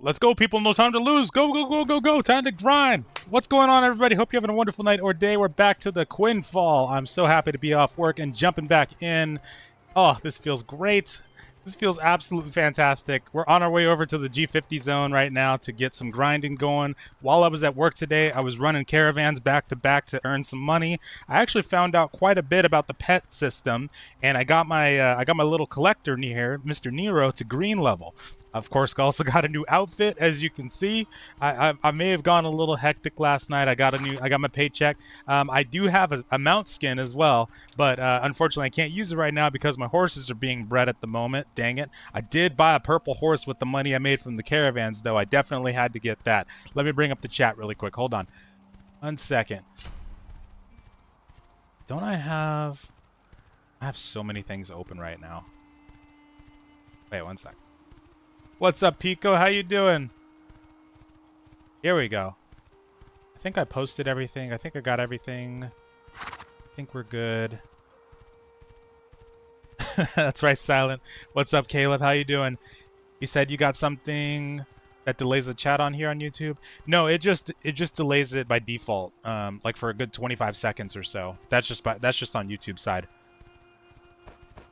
Let's go, people. No time to lose. Go, go, go, go, go. Time to grind. What's going on, everybody? Hope you're having a wonderful night or day. We're back to the Quinfall. I'm so happy to be off work and jumping back in. Oh, this feels great. This feels absolutely fantastic. We're on our way over to the G50 zone right now to get some grinding going. While I was at work today, I was running caravans back to back to earn some money. I actually found out quite a bit about the pet system, and I got my little collector here, Mr. Nero, to green level. Of course, I also got a new outfit, as you can see. I may have gone a little hectic last night. I got my paycheck. I do have a mount skin as well, but unfortunately I can't use it right now because my horses are being bred at the moment. Dang it. I did buy a purple horse with the money I made from the caravans, though. I definitely had to get that. Let me bring up the chat really quick. Hold on. 1 second. Don't I have so many things open right now. Wait, 1 sec. What's up, Pico? How you doing? Here we go. I think I posted everything. I think I got everything. I think we're good. That's right, Silent. What's up, Caleb? How you doing? You said you got something that delays the chat on here on YouTube? No, it just delays it by default. Like for a good 25 seconds or so. That's just on YouTube side.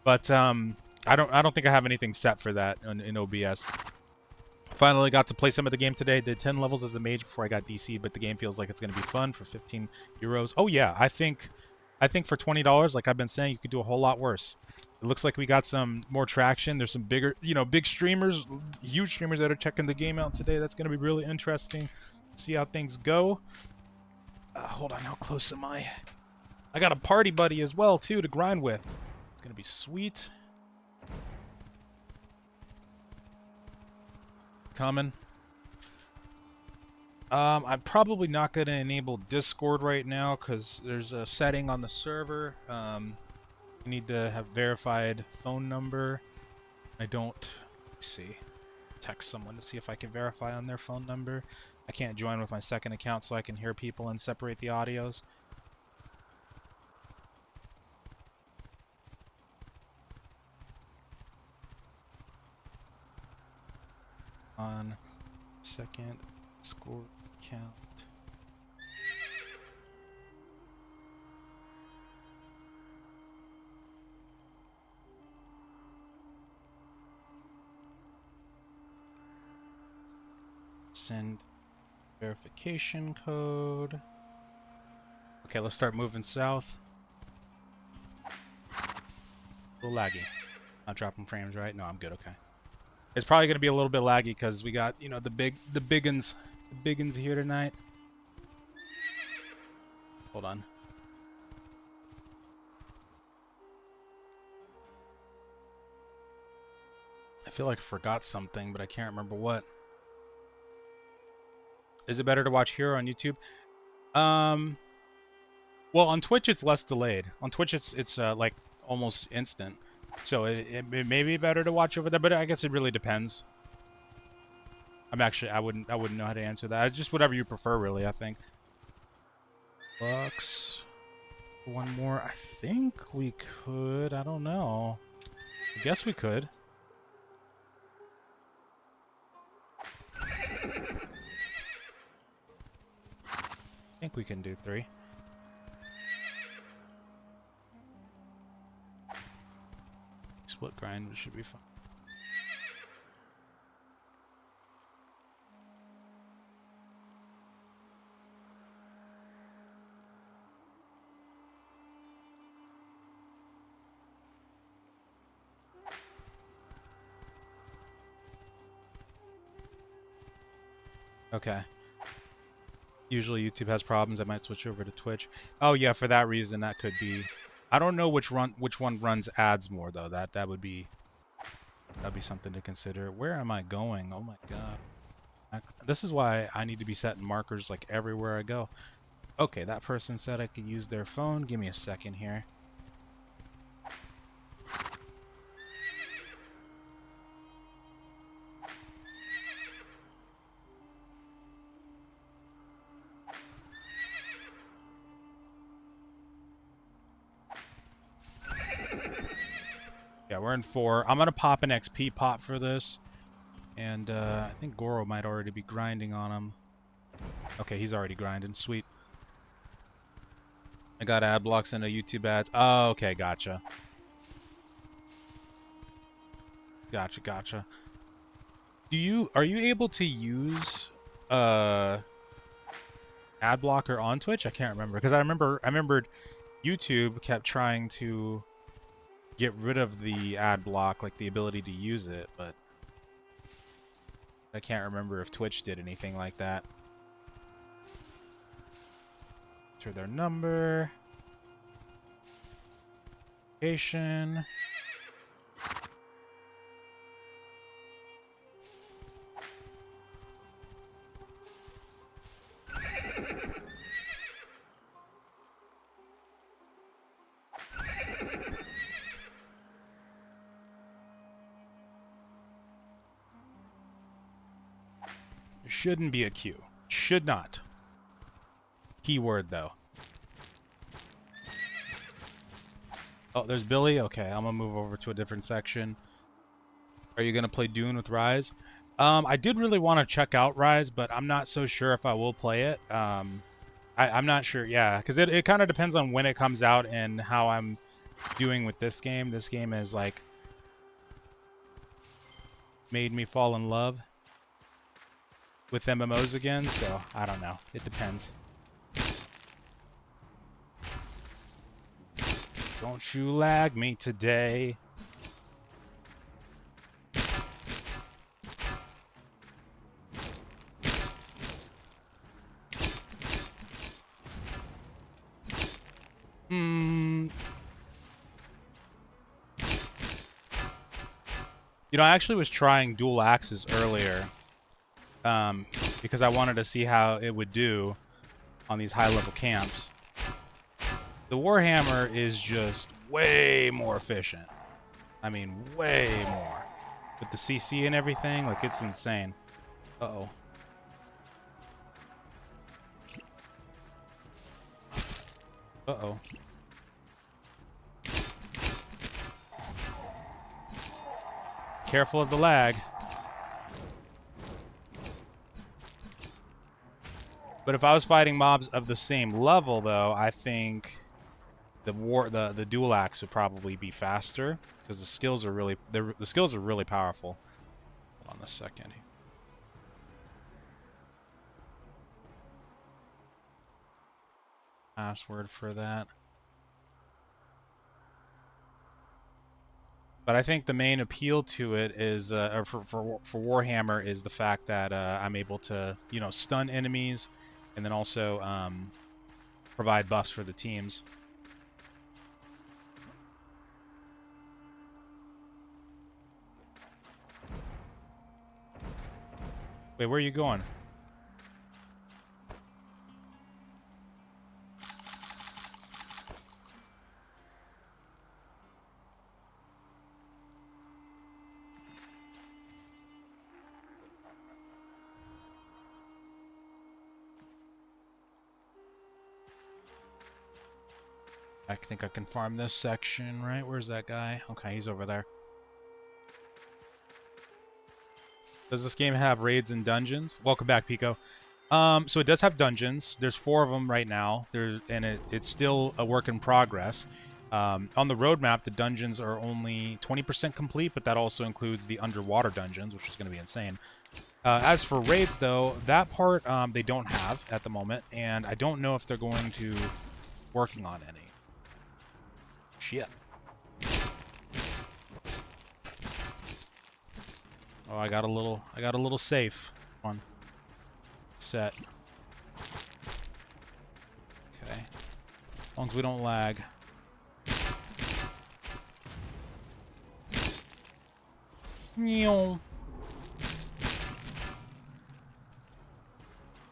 But I don't think I have anything set for that in OBS. Finally got to play some of the game today. Did 10 levels as a mage before I got DC, but the game feels like it's going to be fun for 15 euros. Oh yeah, I think for $20, like I've been saying, you could do a whole lot worse. It looks like we got some more traction. There's some bigger, big streamers, huge streamers that are checking the game out today. That's going to be really interesting. See how things go. Hold on, how close am I? I got a party buddy as well too to grind with. It's going to be sweet. Coming. I'm probably not going to enable Discord right now because there's a setting on the server. You need to have verified phone number. I don't. Let's see. Text someone to see if I can verify on their phone number. I can't join with my second account so I can hear people and separate the audios. On second score count. Send verification code. Okay, let's start moving south. A little laggy. Not dropping frames, right? No, I'm good. Okay. It's probably going to be a little bit laggy because we got, the biggins here tonight. Hold on. I feel like I forgot something, but I can't remember what. Is it better to watch here on YouTube? Well, on Twitch it's less delayed. On Twitch it's like almost instant. So it may be better to watch over there, but I guess it really depends. I wouldn't know how to answer that. It's just whatever you prefer, really. I think. Bucks. One more. I think we could. I don't know. I guess we could. I think we can do 3. Split grind should be fun. Okay. Usually YouTube has problems. I might switch over to Twitch. Oh yeah, for that reason that could be. I don't know which one runs ads more though. That'd be something to consider. Where am I going? Oh my god. This is why I need to be setting markers like everywhere I go. Okay, that person said I could use their phone. Give me a second here. Yeah, we're in 4. I'm gonna pop an XP pot for this. And I think Goro might already be grinding on him. Okay, he's already grinding. Sweet. I got ad blocks into YouTube ads. Oh, okay, gotcha. Gotcha. Are you able to use ad blocker on Twitch? I can't remember, because I remembered YouTube kept trying to get rid of the ad block, like the ability to use it, but I can't remember if Twitch did anything like that. Enter their number. Location. Shouldn't be a queue. Should not. Keyword, though. Oh, there's Billy? Okay, I'm gonna move over to a different section. Are you gonna play Dune with Rise? I did really want to check out Rise, but I'm not so sure if I will play it. I'm not sure, yeah, because it kind of depends on when it comes out and how I'm doing with this game. This game has, like, made me fall in love with MMOs again, so I don't know. It depends. Don't you lag me today. You know, I actually was trying dual axes earlier. Because I wanted to see how it would do on these high-level camps. The Warhammer is just way more efficient. I mean, way more. With the CC and everything, like, it's insane. Uh-oh. Uh-oh. Careful of the lag. But if I was fighting mobs of the same level, though, I think the dual axe would probably be faster because the skills are really powerful. Hold on a second. Password for that. But I think the main appeal to it is, or for Warhammer, is the fact that I'm able to, you know, stun enemies. And then also provide buffs for the teams. Wait, where are you going? I think I can farm this section, right? Where's that guy? Okay, he's over there. Does this game have raids and dungeons? Welcome back, Pico. So it does have dungeons. There's 4 of them right now. It's still a work in progress. On the roadmap, the dungeons are only 20% complete, but that also includes the underwater dungeons, which is going to be insane. As for raids, though, that part they don't have at the moment, and I don't know if they're going to working on any. Shit. Oh, I got a little safe on set. Okay. As long as we don't lag.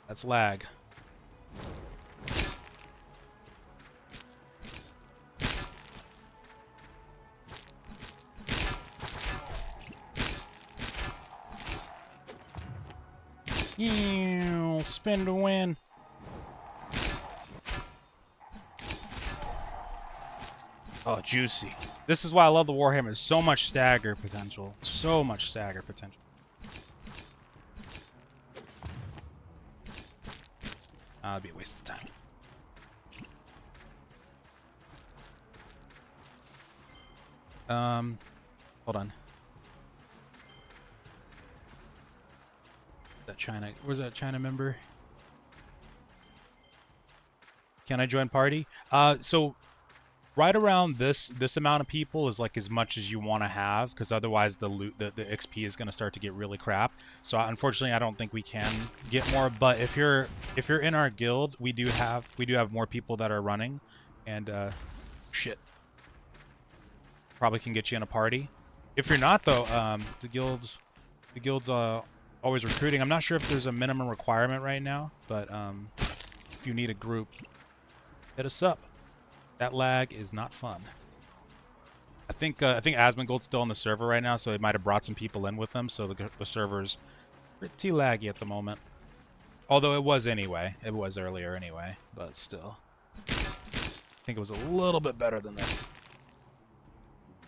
That's lag. Spin to win. Oh, juicy. This is why I love the Warhammer. So much stagger potential. So much stagger potential. It'd be a waste of time. Hold on. That China, where's that China member? Can I join party? So right around this amount of people is like as much as you want to have, because otherwise the loot, the XP is going to start to get really crap. So unfortunately, I don't think we can get more. But if you're in our guild, we do have more people that are running, and shit, probably can get you in a party. If you're not though, the guild's always recruiting. I'm not sure if there's a minimum requirement right now, but if you need a group, hit us up. That lag is not fun. I think Asmongold's still on the server right now, so he might have brought some people in with him, so the server's pretty laggy at the moment. Although it was anyway. It was earlier anyway, but still. I think it was a little bit better than this.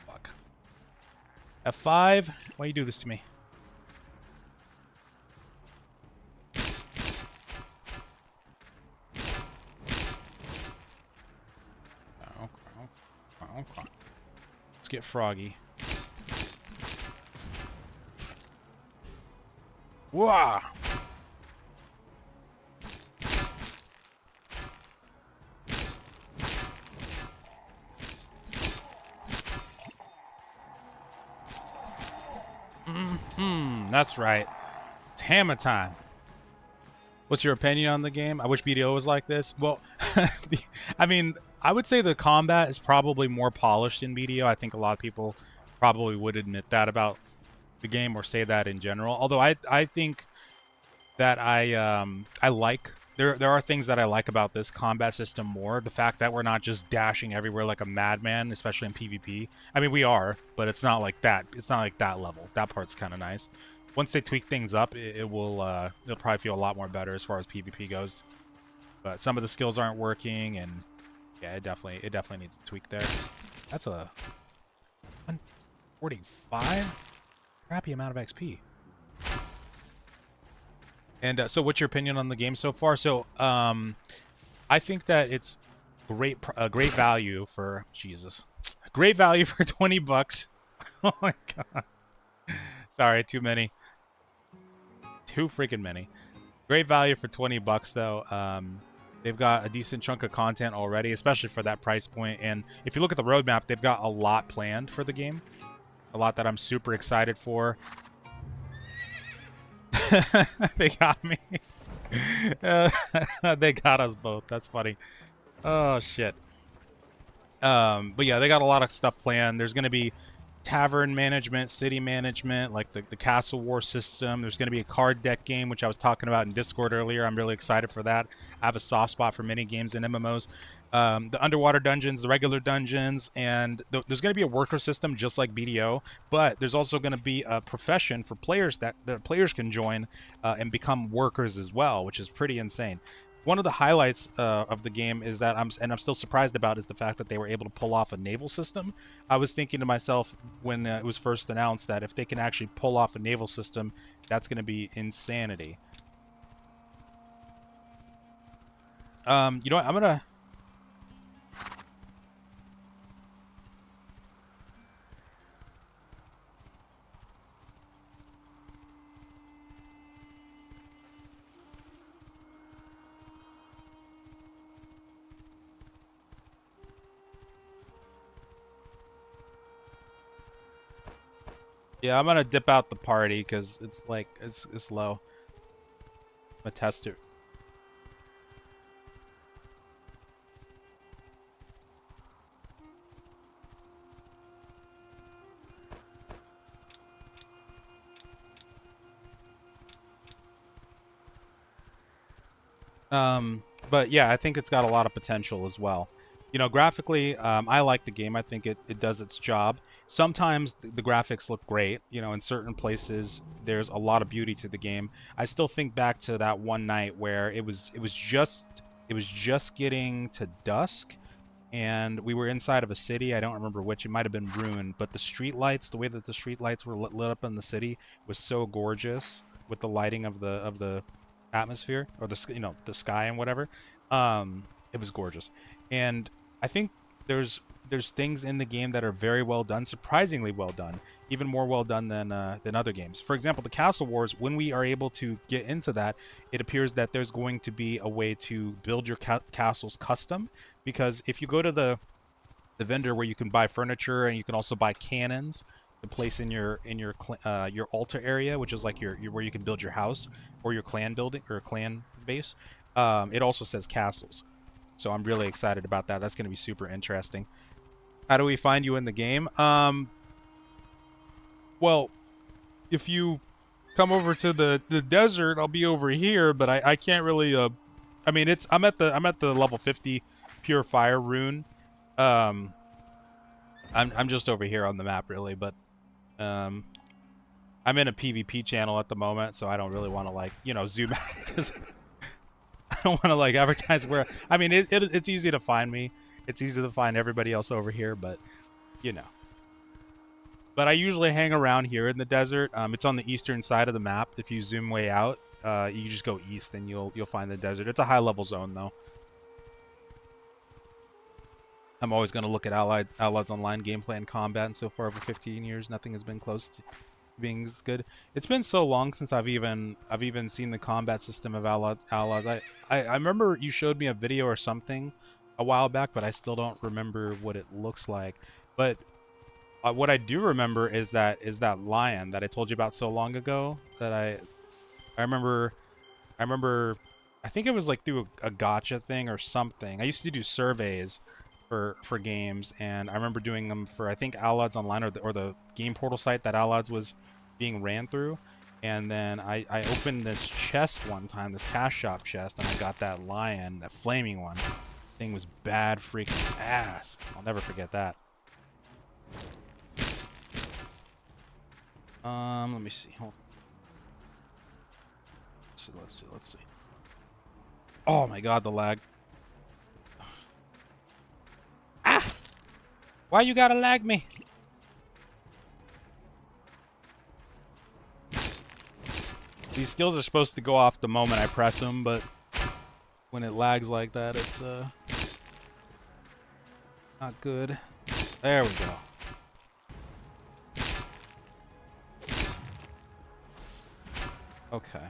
Fuck. F5? Why you do this to me? Let's get froggy. Wah! That's right. It's hammer time. What's your opinion on the game? I wish BDO was like this. Well, I mean, I would say the combat is probably more polished in BDO. I think a lot of people probably would admit that about the game or say that in general. Although I think that I like there are things that I like about this combat system more. The fact that we're not just dashing everywhere like a madman, especially in PvP. I mean, we are, but it's not like that. It's not like that level. That part's kind of nice. Once they tweak things up, it'll probably feel a lot more better as far as PvP goes. But some of the skills aren't working, and yeah, it definitely needs a tweak there. That's a 145 crappy amount of XP. And so, what's your opinion on the game so far? So, I think that it's great value for great value for 20 bucks. Oh my god. Sorry, too many. Too freaking many. Great value for 20 bucks though. They've got a decent chunk of content already, especially for that price point. And if you look at the roadmap, they've got a lot planned for the game. A lot that I'm super excited for. They got me. They got us both. That's funny. Oh shit. But yeah, they got a lot of stuff planned. There's gonna be tavern management, city management, like the castle war system. There's going to be a card deck game, which I was talking about in Discord earlier. I'm really excited for that. I have a soft spot for mini games and MMOs. The underwater dungeons, the regular dungeons, and there's going to be a worker system just like BDO, but there's also going to be a profession for players that the players can join and become workers as well, which is pretty insane. One of the highlights of the game is that I'm still surprised about is the fact that they were able to pull off a naval system. I was thinking to myself when it was first announced that if they can actually pull off a naval system, that's going to be insanity. You know what? I'm gonna. Yeah, I'm gonna dip out the party because it's like it's low. I'm gonna test it. But yeah, I think it's got a lot of potential as well. You know, graphically, I like the game. I think it does its job. Sometimes the graphics look great. You know, in certain places, there's a lot of beauty to the game. I still think back to that one night where it was just getting to dusk, and we were inside of a city. I don't remember which. It might have been ruined, but the street lights, the way that the street lights were lit up in the city, was so gorgeous with the lighting of the atmosphere, or the sky and whatever. It was gorgeous, and I think there's things in the game that are very well done, surprisingly well done, even more well done than other games. For example, the Castle Wars. When we are able to get into that, it appears that there's going to be a way to build your castles custom, because if you go to the vendor where you can buy furniture and you can also buy cannons to place in your altar area, which is like your where you can build your house or your clan building or clan base. It also says castles, so I'm really excited about that. That's going to be super interesting. How do we find you in the game? Well, if you come over to the desert, I'll be over here, but I can't really. I mean, I'm at the level 50 pure fire rune. I'm just over here on the map, really, but I'm in a PvP channel at the moment, so I don't really want to, like, zoom out, because I don't want to, like, advertise where. I mean, it's easy to find me. It's easy to find everybody else over here, but But I usually hang around here in the desert. It's on the eastern side of the map. If you zoom way out, you just go east and you'll find the desert. It's a high level zone, though. I'm always going to look at Outlaws Online gameplay and combat, and so far over 15 years, nothing has been close to being as good. It's been so long since I've even seen the combat system of Outlaws. I remember you showed me a video or something a while back, but I still don't remember what it looks like. But what I do remember is that lion that I told you about so long ago. That I remember. I think it was like through a gacha thing or something. I used to do surveys for games, and I remember doing them for, I think, Outlaws Online, or the game portal site that Outlaws was being ran through. And then I opened this chest one time, this cash shop chest, and I got that lion, that flaming one. Thing was bad freaking ass. I'll never forget that. Let me see. Hold on. Let's see. Oh my god, the lag. Ah! Why you gotta lag me? These skills are supposed to go off the moment I press them, but when it lags like that, it's not good. There we go. Okay.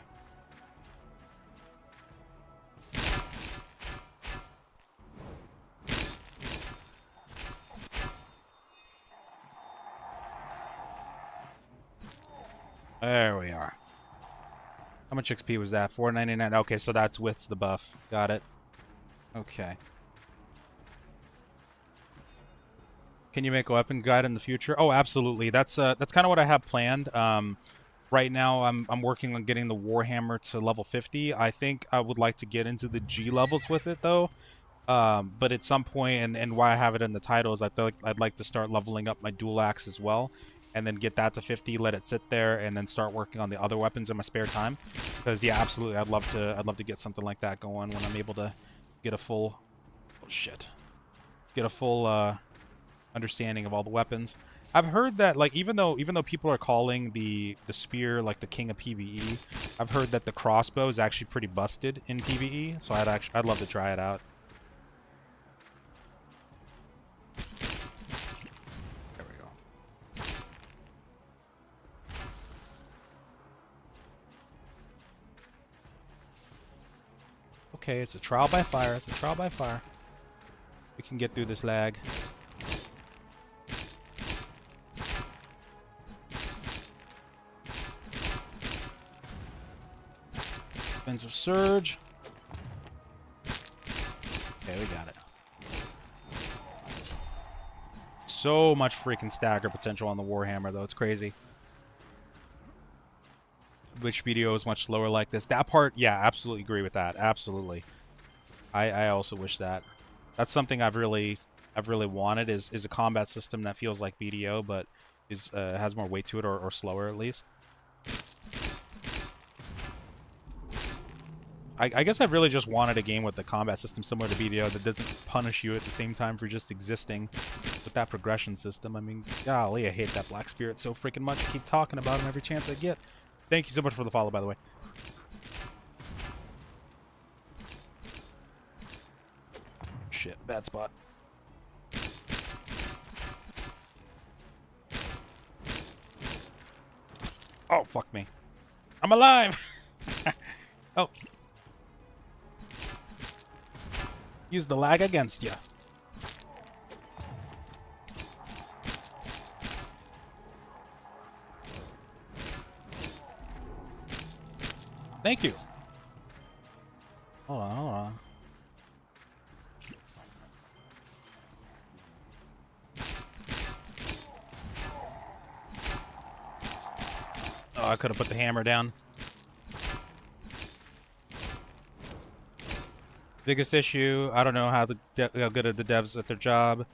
There we are. How much XP was that? 499. Okay, so that's with the buff. Got it. Okay. Can you make a weapon guide in the future? Oh, absolutely. That's kind of what I have planned. Right now, I'm working on getting the Warhammer to level 50. I think I would like to get into the G levels with it, though. But at some point, and why I have it in the title is I'd like to start leveling up my dual axe as well, and then get that to 50, let it sit there, and then start working on the other weapons in my spare time. Because yeah, absolutely, I'd love to get something like that going when I'm able to get a full understanding of all the weapons. I've heard that, like, even though people are calling the spear like the king of PvE, I've heard that the crossbow is actually pretty busted in PvE. So I'd love to try it out. There we go. Okay, it's a trial by fire. It's a trial by fire. We can get through this lag. Defensive surge. Okay, we got it. So much freaking stagger potential on the Warhammer, though. It's crazy. Which video is much slower like this. That part, yeah, absolutely agree with that. Absolutely. I also wish that. That's something I've really wanted is a combat system that feels like BDO, but has more weight to it, or slower at least. I guess I've really just wanted a game with the combat system similar to BDO that doesn't punish you at the same time for just existing with that progression system. I mean, golly, I hate that Black Spirit so freaking much. I keep talking about him every chance I get. Thank you so much for the follow, by the way. shit, bad spot. Oh, fuck me. I'm alive! Oh. Use the lag against you. Thank you. Hold on, hold on. Oh, I could have put the hammer down. Biggest issue, I don't know how good are the devs at their job.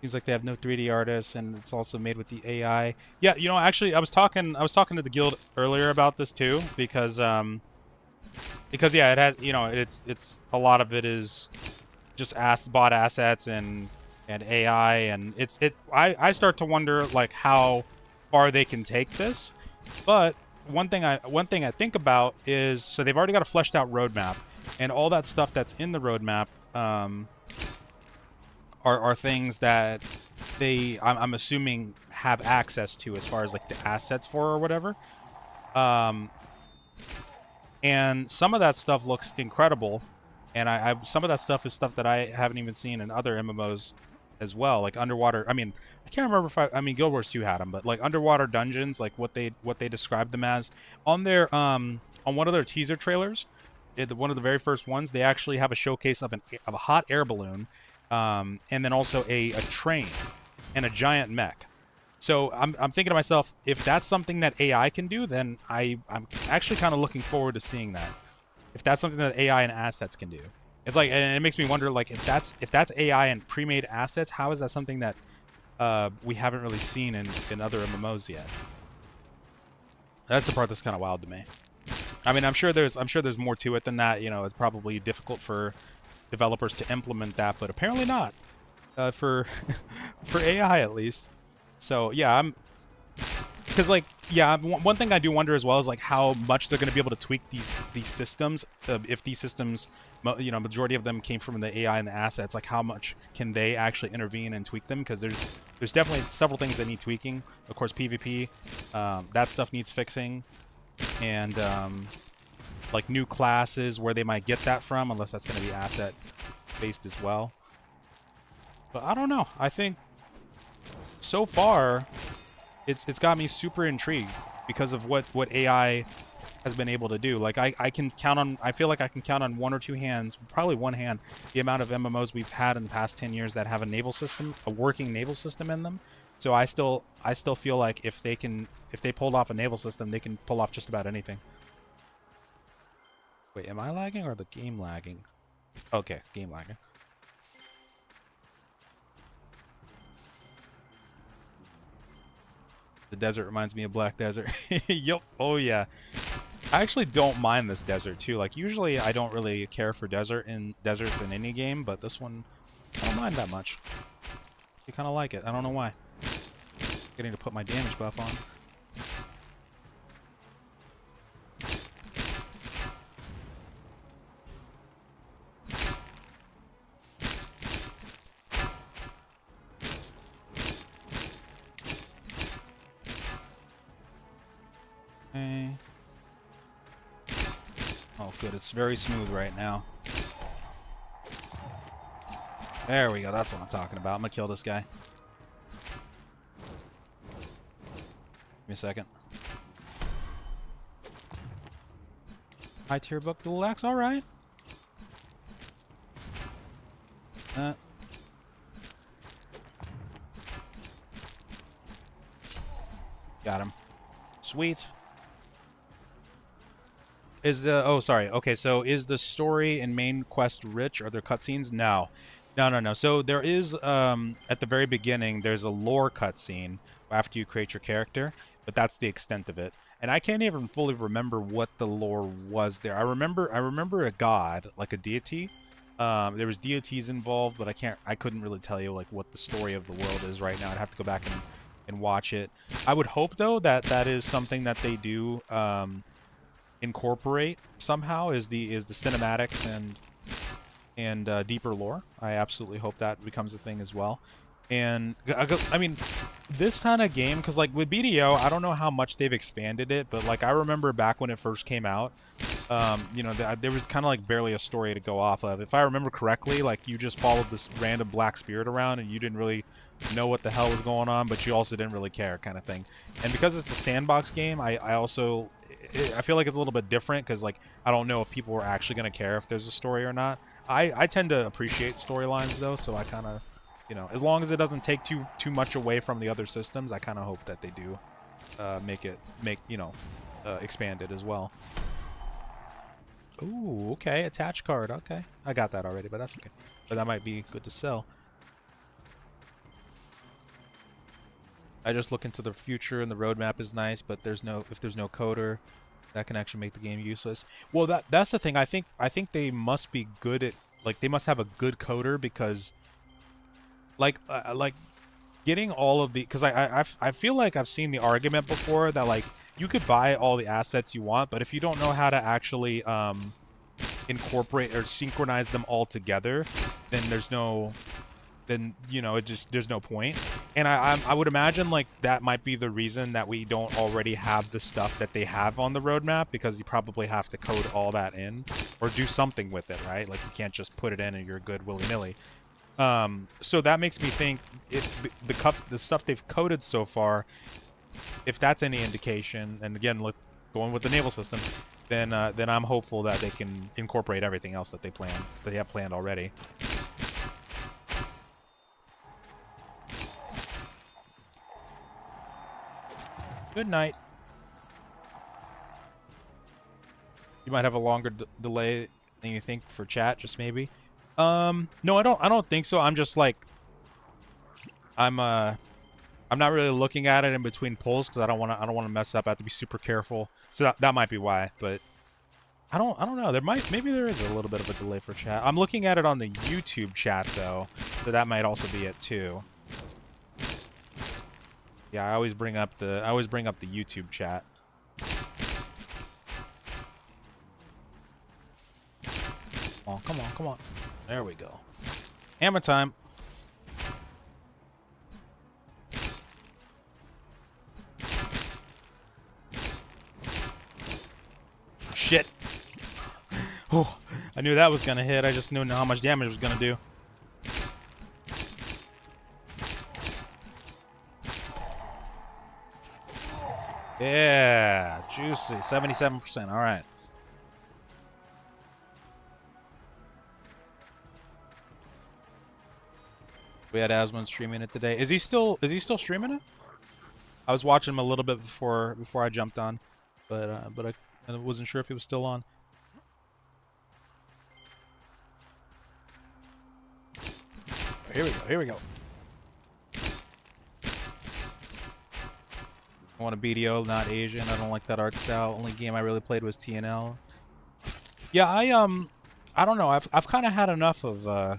Seems like they have no 3D artists, and it's also made with the AI. Yeah, you know, actually, I was talking to the guild earlier about this too, because yeah, it has, you know, it's a lot of it is just bot assets and AI, and I start to wonder like how far they can take this. But one thing I think about is, so they've already got a fleshed out roadmap, and all that stuff that's in the roadmap are things that I'm assuming have access to as far as like the assets for or whatever. And some of that stuff looks incredible, and some of that stuff is stuff that I haven't even seen in other MMOs as well, like underwater. I mean, I can't remember if I mean Guild Wars 2 had them, but like underwater dungeons, like what they described them as on their on one of their teaser trailers, one of the very first ones, they actually have a showcase of a hot air balloon, and then also a train and a giant mech. So I'm thinking to myself, if that's something that AI can do, then I'm actually kind of looking forward to seeing that. If that's something that AI and assets can do. It's like, and it makes me wonder, like, if that's AI and pre-made assets, how is that something that we haven't really seen in other MMOs yet? That's the part that's kind of wild to me. I mean, I'm sure there's more to it than that. You know, it's probably difficult for developers to implement that, but apparently not for for AI at least. So yeah, because like, yeah, one thing I do wonder as well is like how much they're going to be able to tweak these systems. If these systems, you know, majority of them came from the AI and the assets, like how much can they actually intervene and tweak them? Because there's definitely several things that need tweaking. Of course, PvP, that stuff needs fixing, and like new classes, where they might get that from, unless that's going to be asset based as well. But I don't know. I think so far it's got me super intrigued because of what AI has been able to do. Like I feel like I can count on one or two hands, probably one hand, the amount of MMOs we've had in the past 10 years that have a naval system, a working naval system in them. So I still feel like if they pulled off a naval system, they can pull off just about anything. Wait, am I lagging or the game lagging? Okay, game lagging. The desert reminds me of Black Desert. Yup. Oh yeah. I actually don't mind this desert too. Like usually I don't really care for deserts in any game, but this one I don't mind that much. I kind of like it. I don't know why. Getting to put my damage buff on. Okay. Oh, good. It's very smooth right now. There we go. That's what I'm talking about. I'm gonna kill this guy. Give me a second. High tier book dual axe. All right. Got him. Sweet. Oh, sorry. Okay, so is the story and main quest rich? Are there cutscenes? No. No. So there is, at the very beginning, there's a lore cutscene after you create your character, but that's the extent of it. And I can't even fully remember what the lore was there. I remember a god, like a deity. There was deities involved, but I couldn't really tell you like what the story of the world is right now. I'd have to go back and watch it. I would hope though that is something that they do incorporate somehow, is the cinematics and deeper lore. I absolutely hope that becomes a thing as well. And I mean, this kind of game, because like with BDO, I don't know how much they've expanded it, but like I remember back when it first came out, you know, there was kind of like barely a story to go off of. If I remember correctly, like you just followed this random black spirit around and you didn't really know what the hell was going on, but you also didn't really care, kind of thing. And because it's a sandbox game, I feel like it's a little bit different because like I don't know if people are actually going to care if there's a story or not. I tend to appreciate storylines though, so I kind of, you know, as long as it doesn't take too much away from the other systems, I kind of hope that they do expand it as well. Ooh, okay, attach card. Okay, I got that already, but that's okay. But that might be good to sell. I just look into the future, and the roadmap is nice, but if there's no coder, that can actually make the game useless. Well, that's the thing. I think they must be good at, like, they must have a good coder, because like getting all of the, because I feel like I've seen the argument before that like you could buy all the assets you want, but if you don't know how to actually incorporate or synchronize them all together, then you know, there's no point. And I would imagine like that might be the reason that we don't already have the stuff that they have on the roadmap, because you probably have to code all that in or do something with it, right? Like you can't just put it in and you're good willy-nilly. So that makes me think if the stuff they've coded so far, if that's any indication, and again, look, going with the naval system, then I'm hopeful that they can incorporate everything else that they have planned already. Good night. You might have a longer delay than you think for chat, just maybe. No, I don't think so. I'm just like, I'm not really looking at it in between pulls because I don't want to mess up. I have to be super careful. So that might be why, but I don't know. Maybe there is a little bit of a delay for chat. I'm looking at it on the YouTube chat though, so that might also be it too. Yeah, I always bring up the YouTube chat. Oh, come on, come on. There we go. Hammer time. Shit. Oh, I knew that was gonna hit. I just knew how much damage it was gonna do. Yeah, juicy. 77%. All right. We had Asmund streaming it today. Is he still streaming it? I was watching him a little bit before I jumped on, but I wasn't sure if he was still on. Here we go. Here we go. I want a BDO, not Asian. I don't like that art style. Only game I really played was TNL. Yeah, I don't know. I've kind of had enough of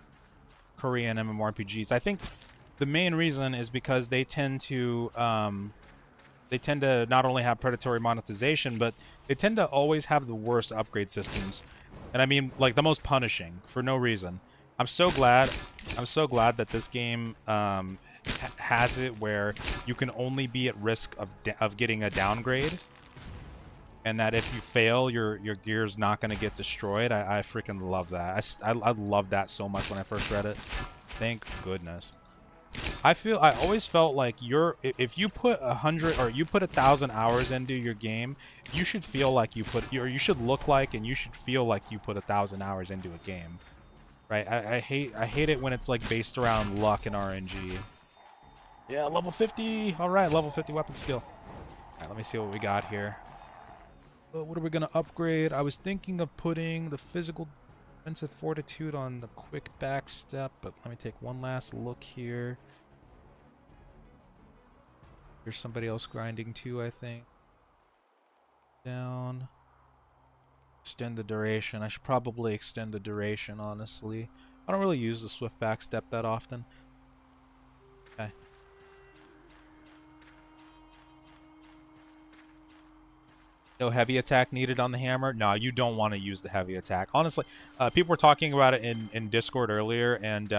Korean MMORPGs. I think the main reason is because they tend to not only have predatory monetization, but they tend to always have the worst upgrade systems. And I mean, like, the most punishing for no reason. I'm so glad that this game has it where you can only be at risk of getting a downgrade, and that if you fail, your gear's not going to get destroyed. I freaking love that. I loved that so much when I first read it. Thank goodness. I always felt like if you put 100 or you put 1,000 hours into your game, you should feel like you should look like and you should feel like you put 1,000 hours into a game, right? I hate it when it's like based around luck and RNG. Yeah, level 50. All right, level 50 weapon skill. All right, let me see what we got here. What are we gonna upgrade? I was thinking of putting the physical defensive fortitude on the quick back step, but let me take one last look here. There's somebody else grinding too, I think. Down. Extend the duration. I should probably extend the duration, honestly. I don't really use the swift back step that often. Okay. No heavy attack needed on the hammer. No, you don't want to use the heavy attack. Honestly, people were talking about it in Discord earlier, and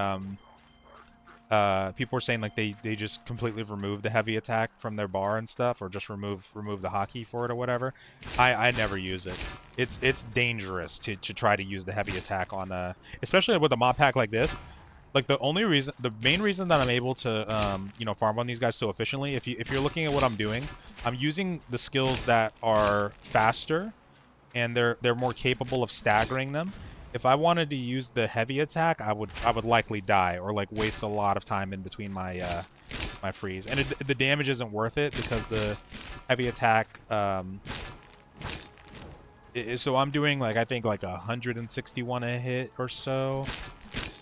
people were saying like they just completely remove the heavy attack from their bar and stuff, or just remove the hotkey for it or whatever. I never use it. It's dangerous to try to use the heavy attack on especially with a mod pack like this. Like the main reason that I'm able to you know, farm on these guys so efficiently, if you're looking at what I'm doing, I'm using the skills that are faster and they're more capable of staggering them. If I wanted to use the heavy attack, I would likely die or like waste a lot of time in between my my freeze. And the damage isn't worth it because the heavy attack so I'm doing like I think like 161 a hit or so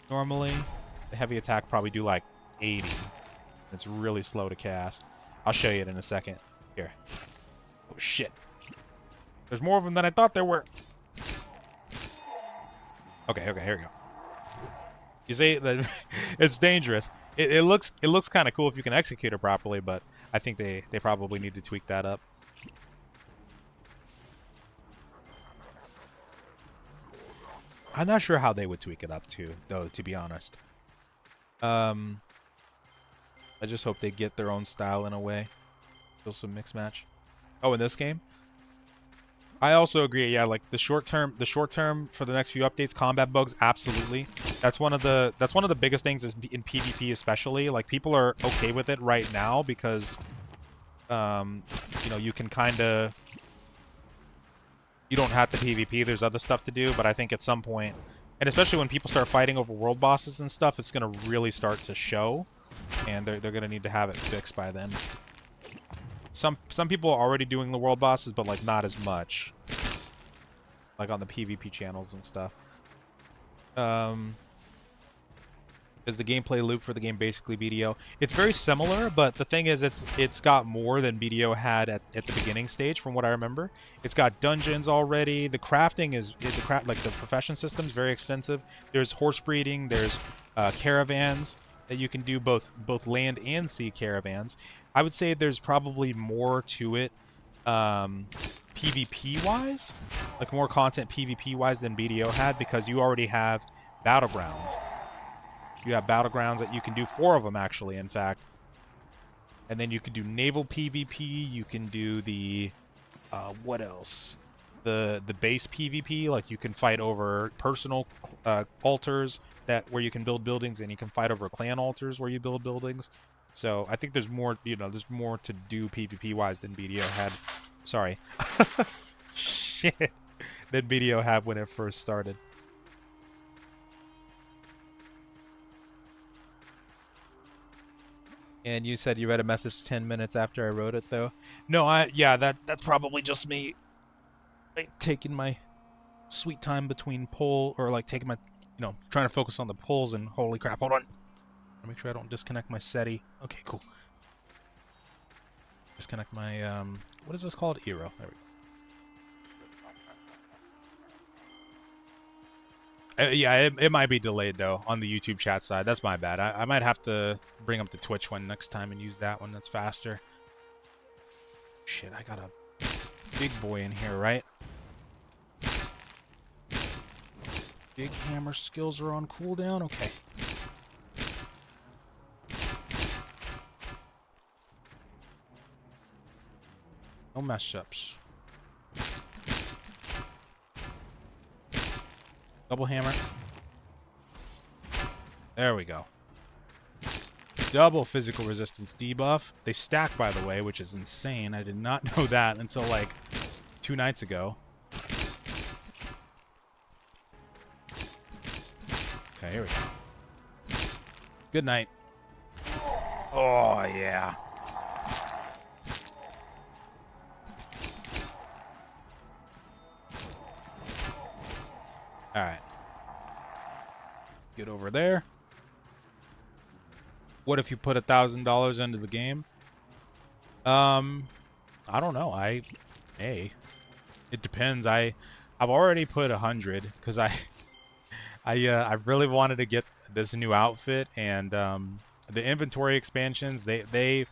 normally. The heavy attack probably do like 80. It's really slow to cast. I'll show you it in a second. Here. Oh shit. There's more of them than I thought there were. Okay, here we go. You see, it's dangerous. It looks kind of cool if you can execute it properly, but I think they probably need to tweak that up. I'm not sure how they would tweak it up too, though, to be honest. I just hope they get their own style in a way. Still some mix match. Oh, in this game? I also agree, yeah, like the short term for the next few updates, combat bugs, absolutely. That's one of the biggest things is in PvP especially. Like people are okay with it right now because you know, you can kinda, you don't have to PvP, there's other stuff to do, but I think at some point, and especially when people start fighting over world bosses and stuff, it's gonna really start to show, and they're gonna need to have it fixed by then. Some people are already doing the world bosses, but like not as much. Like on the PvP channels and stuff. Is the gameplay loop for the game basically BDO? It's very similar, but the thing is it's got more than BDO had at the beginning stage from what I remember. It's got dungeons already. The crafting like the profession system is very extensive. There's horse breeding, there's caravans that you can do, both land and sea caravans. I would say there's probably more to it PvP-wise, like more content PvP-wise than BDO had, because you already have battlegrounds. You have battlegrounds that you can do 4 of them, actually, in fact. And then you can do naval PvP, you can do the, what else? The base PvP, like you can fight over personal altars where you can build buildings, and you can fight over clan altars where you build buildings. So I think there's more, you know, there's more to do PvP-wise than BDO had. Sorry. Shit. Than BDO had when it first started. And you said you read a message 10 minutes after I wrote it, though. No, yeah, that's probably just me, like, taking my sweet time between like taking my, you know, trying to focus on the pulls, and holy crap, hold on. Make sure I don't disconnect my SETI. Okay, cool. Disconnect my, what is this called? Eero. There we go. Yeah, it might be delayed, though, on the YouTube chat side. That's my bad. I might have to bring up the Twitch one next time and use that one. That's faster. Shit, I got a big boy in here, right? Big hammer skills are on cooldown? Okay. No mess-ups. Double hammer. There we go. Double physical resistance debuff. They stack, by the way, which is insane. I did not know that until like 2 nights ago. Okay, here we go. Good night. Oh, yeah. Alright. Get over there. What if you put $1,000 into the game? I don't know. It depends. I've already put 100 because I really wanted to get this new outfit, and the inventory expansions, they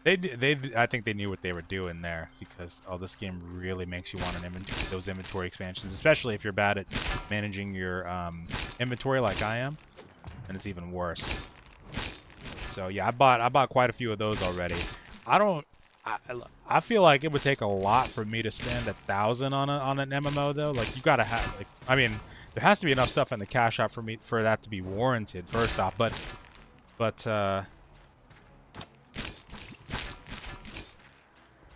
I think they knew what they were doing there because this game really makes you want those inventory expansions, especially if you're bad at managing your inventory like I am, and it's even worse. So yeah, I bought quite a few of those already. I feel like it would take a lot for me to spend 1,000 on an MMO though. Like you gotta have I mean, there has to be enough stuff in the cash shop for that to be warranted. First off, but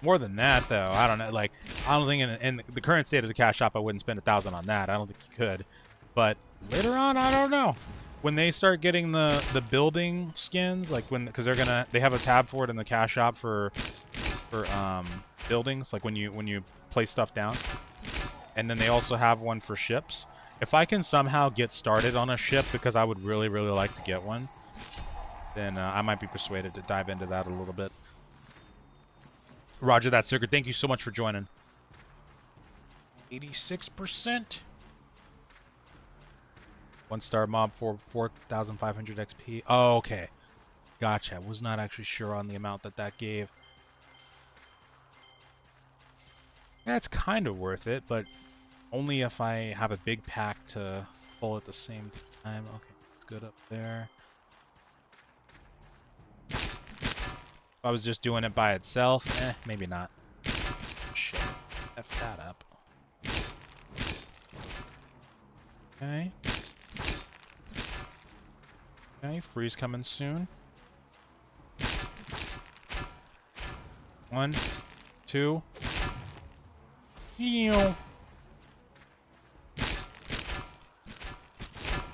more than that, though, I don't know. Like, I don't think in the current state of the cash shop, I wouldn't spend 1,000 on that. I don't think you could. But later on, I don't know. When they start getting the building skins, like because they have a tab for it in the cash shop for buildings, like when you place stuff down, and then they also have one for ships. If I can somehow get started on a ship, because I would really like to get one, then I might be persuaded to dive into that a little bit. Roger that, Sigurd. Thank you so much for joining. 86%. 1-star mob for 4,500 XP. Oh, okay. Gotcha. Was not actually sure on the amount that gave. Yeah, it's kind of worth it, but only if I have a big pack to pull at the same time. Okay, it's good up there. If I was just doing it by itself, maybe not. Shit. F that up. Okay. Okay, freeze coming soon. 1, 2. Ew.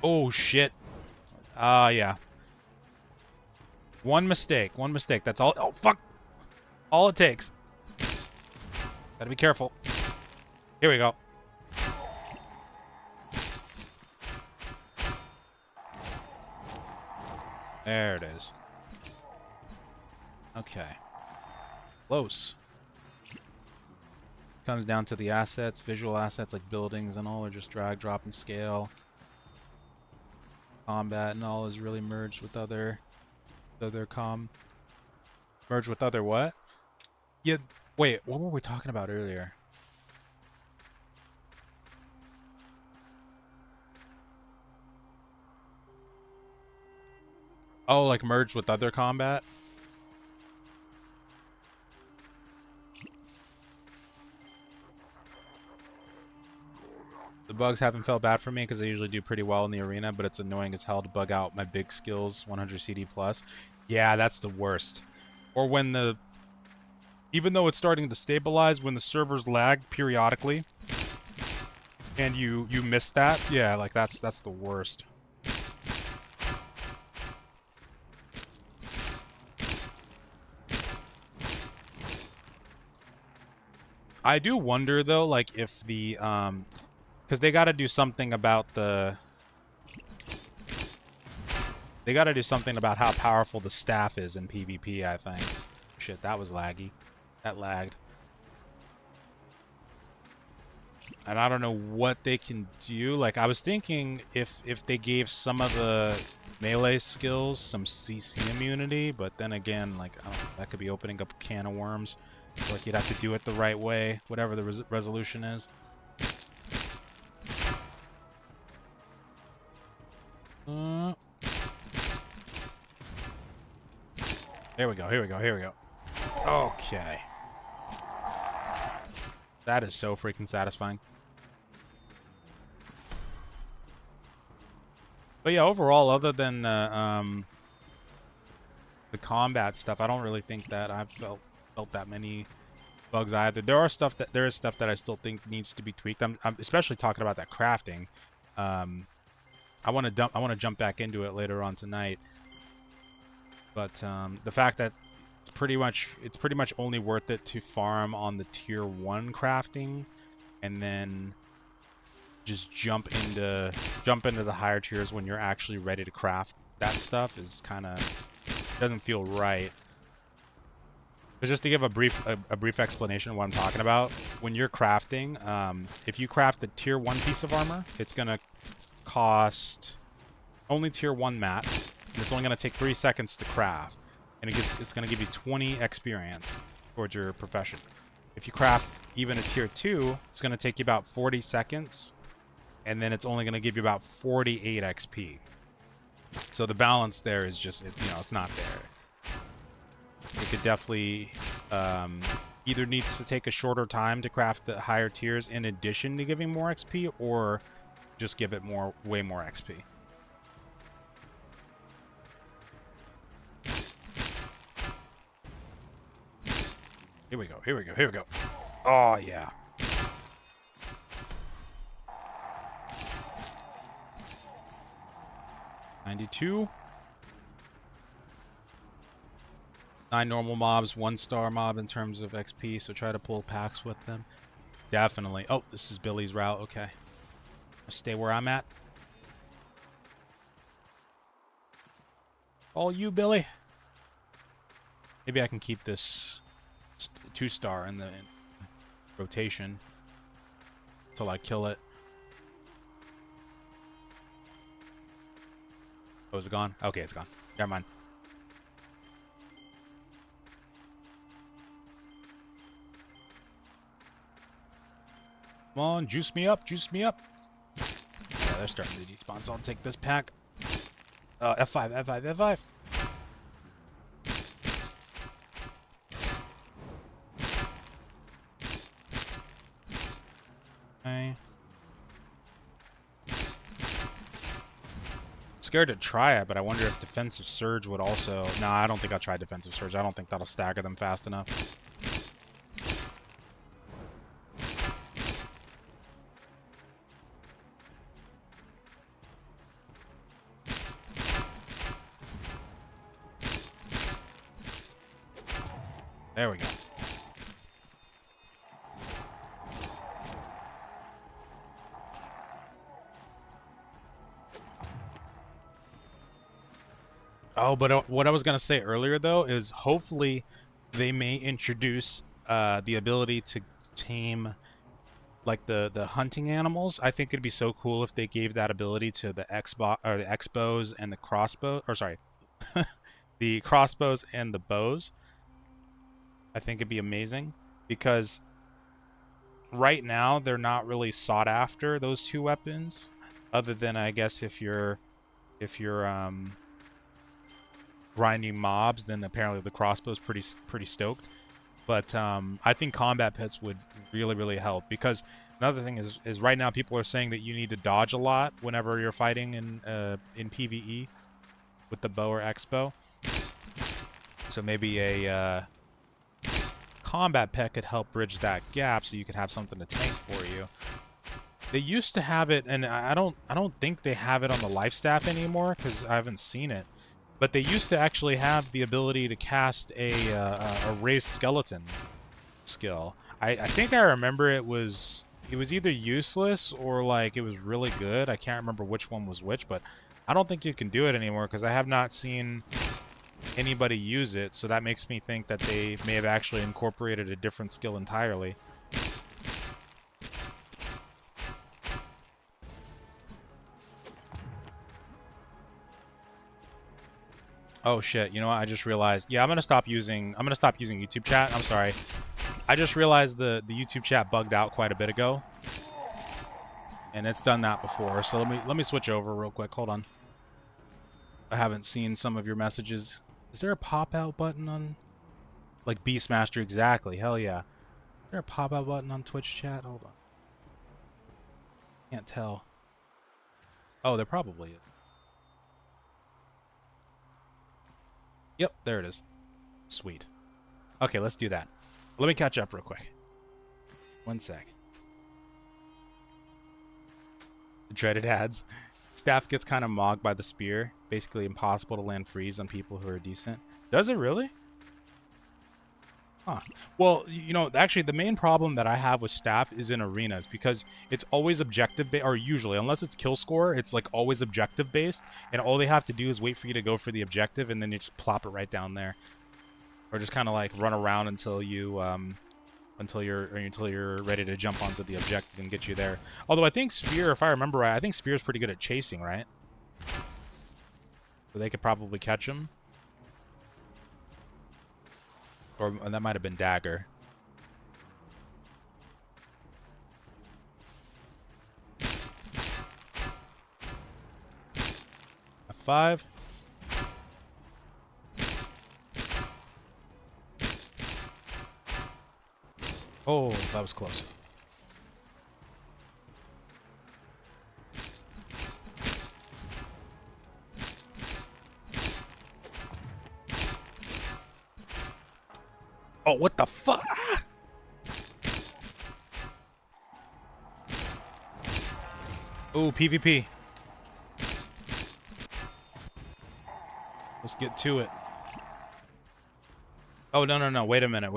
Oh, shit. Yeah. One mistake. That's all. Oh, fuck. All it takes. Gotta be careful. Here we go. There it is. Okay. Close. Comes down to the assets, visual assets like buildings and all are just drag, drop, and scale. Combat and all is really merged with other merge with other what? Yeah, wait, what were we talking about earlier? Oh, like merge with other combat? The bugs haven't felt bad for me because I usually do pretty well in the arena, but it's annoying as hell to bug out my big skills 100 CD plus. Yeah, that's the worst. Or when even though it's starting to stabilize, when the servers lag periodically and you miss that, yeah, like that's the worst. I do wonder though, like if the because they got to do something about they got to do something about how powerful the staff is in PvP, I think. Shit, that was laggy. That lagged. And I don't know what they can do. Like, I was thinking if they gave some of the melee skills some CC immunity, but then again, like, I don't know, that could be opening up a can of worms. Like, you'd have to do it the right way, whatever the resolution is. Here we go, here we go, here we go. Okay. That is so freaking satisfying. But yeah, overall, other than the combat stuff, I don't really think that I've felt that many bugs either. There is stuff that I still think needs to be tweaked. I'm especially talking about that crafting. I want to jump back into it later on tonight. But the fact that it's pretty much only worth it to farm on the tier 1 crafting, and then just jump into the higher tiers when you're actually ready to craft that stuff is kind of doesn't feel right. But just to give a brief explanation of what I'm talking about, when you're crafting, if you craft the tier 1 piece of armor, it's gonna cost only tier 1 mats. And it's only going to take 3 seconds to craft. and it's going to give you 20 experience towards your profession. If you craft even a tier 2, it's going to take you about 40 seconds, and then it's only going to give you about 48 XP. So the balance there is just, it's not there. It could definitely either needs to take a shorter time to craft the higher tiers in addition to giving more XP, or just give it way more XP. Here we go, here we go, here we go. Oh, yeah. $92. 9 normal mobs, 1-star mob in terms of XP, so try to pull packs with them. Definitely. Oh, this is Billy's route. Okay. I'll stay where I'm at. All you, Billy. Maybe I can keep this 2-star in the rotation until I kill it. Oh, is it gone? Okay, it's gone. Never mind. Come on, juice me up, juice me up. Yeah, they're starting to despawn, so I'll take this pack. F5, F5, F5. Okay. Scared to try it, but I wonder if defensive surge would also... No, I don't think I'll try defensive surge. I don't think that'll stagger them fast enough. There we go. Oh, but what I was going to say earlier, though, is hopefully they may introduce the ability to tame, like, the hunting animals. I think it'd be so cool if they gave that ability to the X-bows and the crossbow, or sorry, the crossbows and the bows. I think it'd be amazing, because right now they're not really sought after, those two weapons, other than, I guess, if you're grinding mobs, then apparently the crossbow is pretty stoked. But I think combat pits would really help, because another thing is right now people are saying that you need to dodge a lot whenever you're fighting in PvE with the bow or X-bow. So maybe a combat pet could help bridge that gap, so you could have something to tank for you. They used to have it, and I don't think they have it on the life staff anymore, because I haven't seen it. But they used to actually have the ability to cast a raised skeleton skill. I think I remember it was either useless or like it was really good. I can't remember which one was which, but I don't think you can do it anymore, because I have not seen anybody use it, so that makes me think that they may have actually incorporated a different skill entirely. Oh shit, you know what? I just realized. Yeah, I'm gonna stop using YouTube chat. I'm sorry. I just realized the YouTube chat bugged out quite a bit ago. And it's done that before, so let me switch over real quick. Hold on. I haven't seen some of your messages. Is there a pop-out button on... Like Beastmaster, exactly. Hell yeah. Is there a pop-out button on Twitch chat? Hold on. Can't tell. Oh, there probably is. Yep, there it is. Sweet. Okay, let's do that. Let me catch up real quick. One sec. The dreaded ads. Staff gets kind of mogged by the spear. Basically impossible to land freeze on people who are decent. Does it really? Huh. Well, you know, actually the main problem that I have with staff is in arenas, because it's always objective based, or usually, unless it's kill score, it's like always objective based, and all they have to do is wait for you to go for the objective, and then you just plop it right down there. Or just kind of like run around until you until you're ready to jump onto the objective and get you there. Although I think Spear, if I remember right, I think Spear's pretty good at chasing, right? So they could probably catch him. Or that might have been dagger. F5. Oh, that was close. Oh, what the fuck? Oh, PvP. Let's get to it. Oh, no. Wait a minute.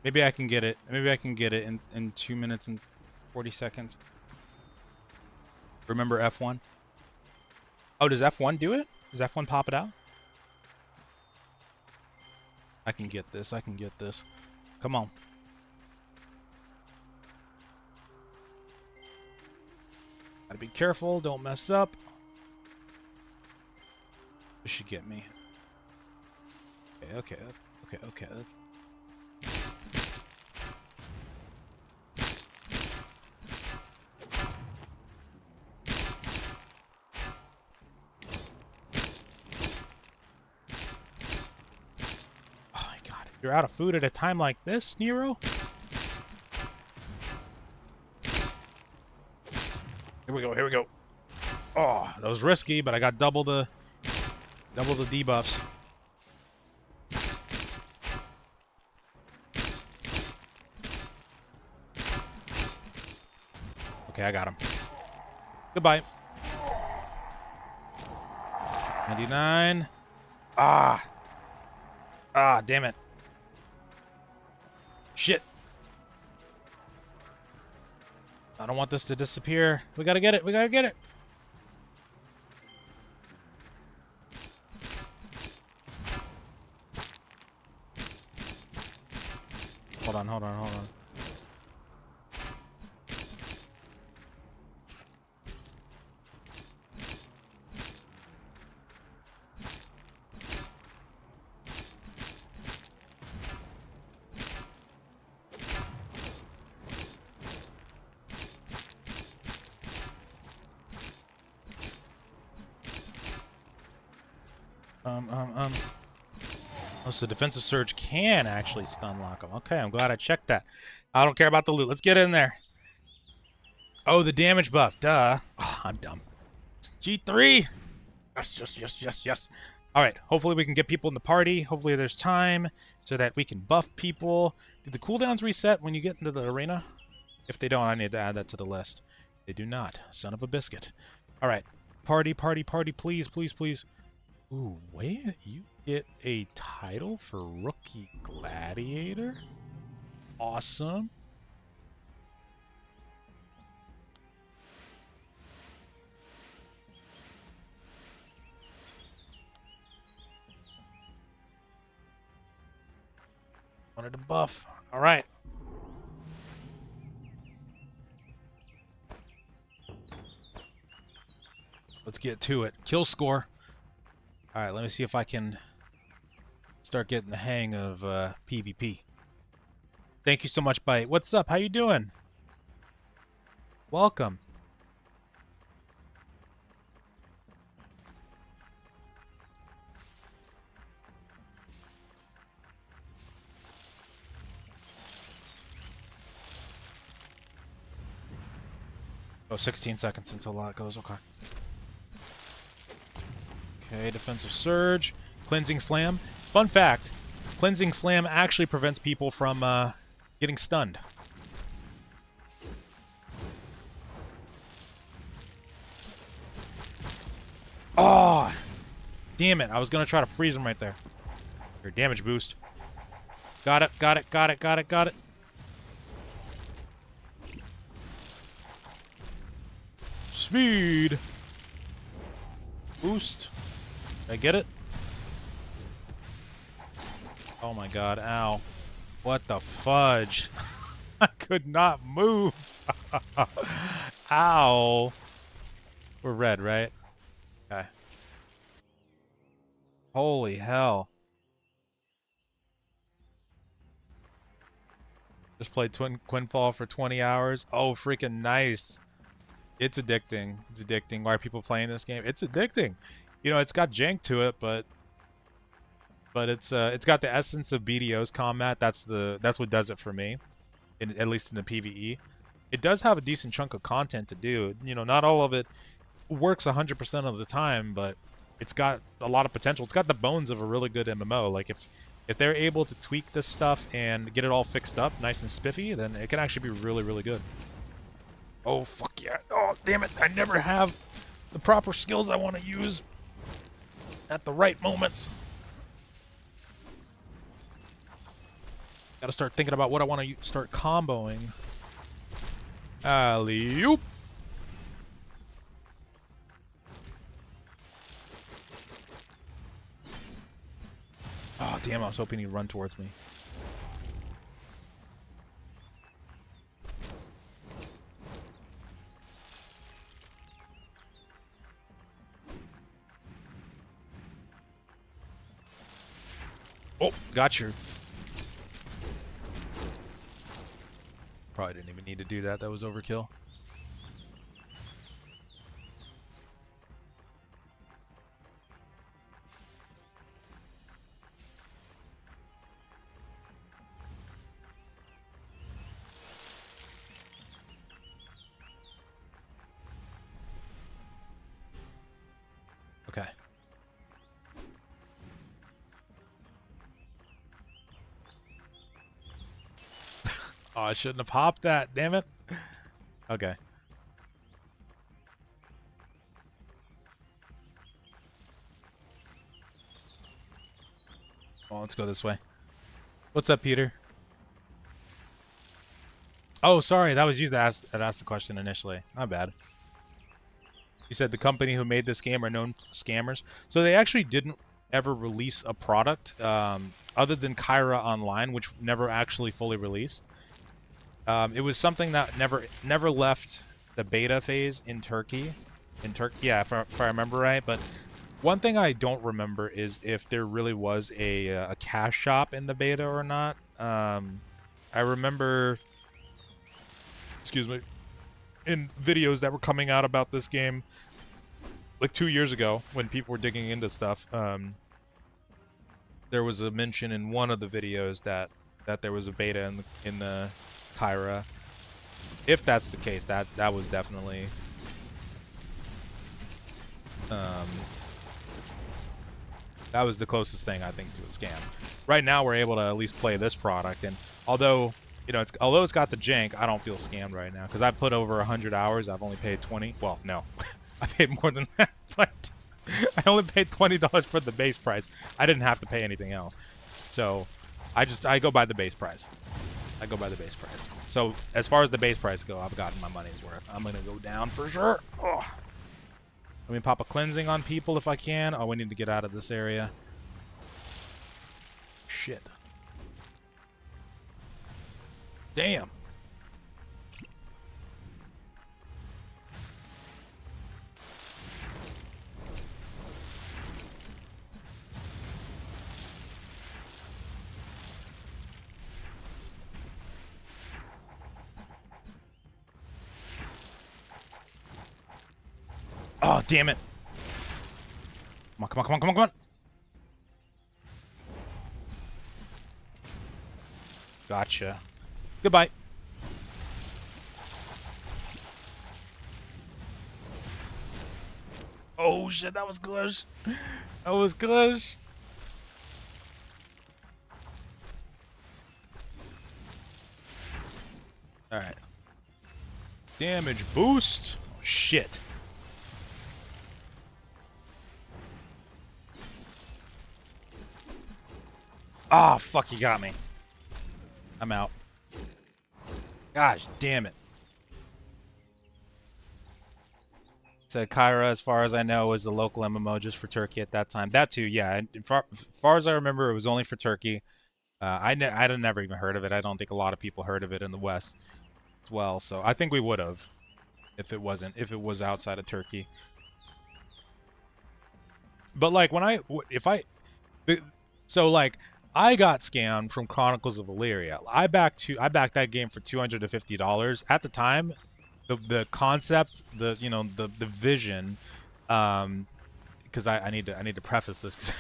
Maybe I can get it. Maybe I can get it in 2 minutes and 40 seconds. Remember F1? Oh, does F1 do it? Does F1 pop it out? I can get this. I can get this. Come on. Gotta be careful. Don't mess up. This should get me. Okay. You're out of food at a time like this, Nero? Here we go. Oh, that was risky, but I got double the debuffs. Okay, I got him. Goodbye. 99. Ah, damn it. Shit. I don't want this to disappear. We gotta get it. Hold on. Oh, so defensive surge can actually stun lock him. Okay, I'm glad I checked that. I don't care about the loot. Let's get in there. Oh, the damage buff. Duh. Oh, I'm dumb. G3. Yes. All right. Hopefully we can get people in the party. Hopefully there's time so that we can buff people. Do the cooldowns reset when you get into the arena? If they don't, I need to add that to the list. They do not. Son of a biscuit. All right. Party, please. Ooh, wait. You get a title for Rookie Gladiator? Awesome. Wanted to buff. All right. Let's get to it. Kill score. All right, let me see if I can start getting the hang of PvP. Thank you so much, Bite. What's up? How you doing? Welcome. Oh, 16 seconds until that goes. Okay. Okay, defensive surge. Cleansing slam. Fun fact, cleansing slam actually prevents people from getting stunned. Oh, damn it. I was going to try to freeze him right there. Your damage boost. Got it. Speed. Boost. Did I get it? Oh my god, ow. What the fudge? I could not move. Ow. We're red, right? Okay. Holy hell. Just played Quinfall for 20 hours. Oh, freaking nice. It's addicting. It's addicting. Why are people playing this game? It's addicting. You know, it's got jank to it, but it's got the essence of BDO's combat. That's what does it for me, at least in the PvE. It does have a decent chunk of content to do. You know, not all of it works 100% of the time, but it's got a lot of potential. It's got the bones of a really good MMO. Like if they're able to tweak this stuff and get it all fixed up, nice and spiffy, then it can actually be really, really good. Oh, fuck yeah. Oh, damn it. I never have the proper skills I want to use at the right moments. Gotta start thinking about what I want to start comboing. Alley-oop. Oh, damn, I was hoping he'd run towards me. Oh, got you. Probably didn't even need to do that. That was overkill. Okay. Oh, I shouldn't have popped that. Damn it. Okay. Well, let's go this way. What's up, Peter? Oh, sorry. That was you that asked the question initially. Not bad. You said the company who made this game are known scammers. So they actually didn't ever release a product other than Kyra Online, which never actually fully released. It was something that never left the beta phase in Turkey. Yeah, if I remember right. But one thing I don't remember is if there really was a cash shop in the beta or not. I remember, excuse me, in videos that were coming out about this game like 2 years ago when people were digging into stuff. There was a mention in one of the videos that there was a beta in the Kyra. If that's the case, that was definitely that was the closest thing I think to a scam. Right now we're able to at least play this product, and although it's got the jank, I don't feel scammed right now because I've put over 100 hours. I've only paid 20. Well, no, I paid more than that, but I only paid $20 for the base price. I didn't have to pay anything else, so I go by the base price. I go by the base price. So as far as the base price go, I've gotten my money's worth. I'm gonna go down for sure. Oh. Let me pop a cleansing on people if I can. Oh, we need to get out of this area. Shit. Damn. Oh, damn it. Come on, come on, come on, come on, come on. Gotcha. Goodbye. Oh, shit, that was good. That was good. Alright. Damage boost. Oh, shit. Ah, oh, fuck, you got me. I'm out. Gosh, damn it. So Kyra, as far as I know, was the local MMO just for Turkey at that time. That too, yeah. And far as I remember, it was only for Turkey. I'd never even heard of it. I don't think a lot of people heard of it in the West as well. So I think we would have if it was outside of Turkey. But like if So like I got scammed from Chronicles of Valyria. I backed that game for $250 at the time. The concept, the vision, because I need to preface this 'cause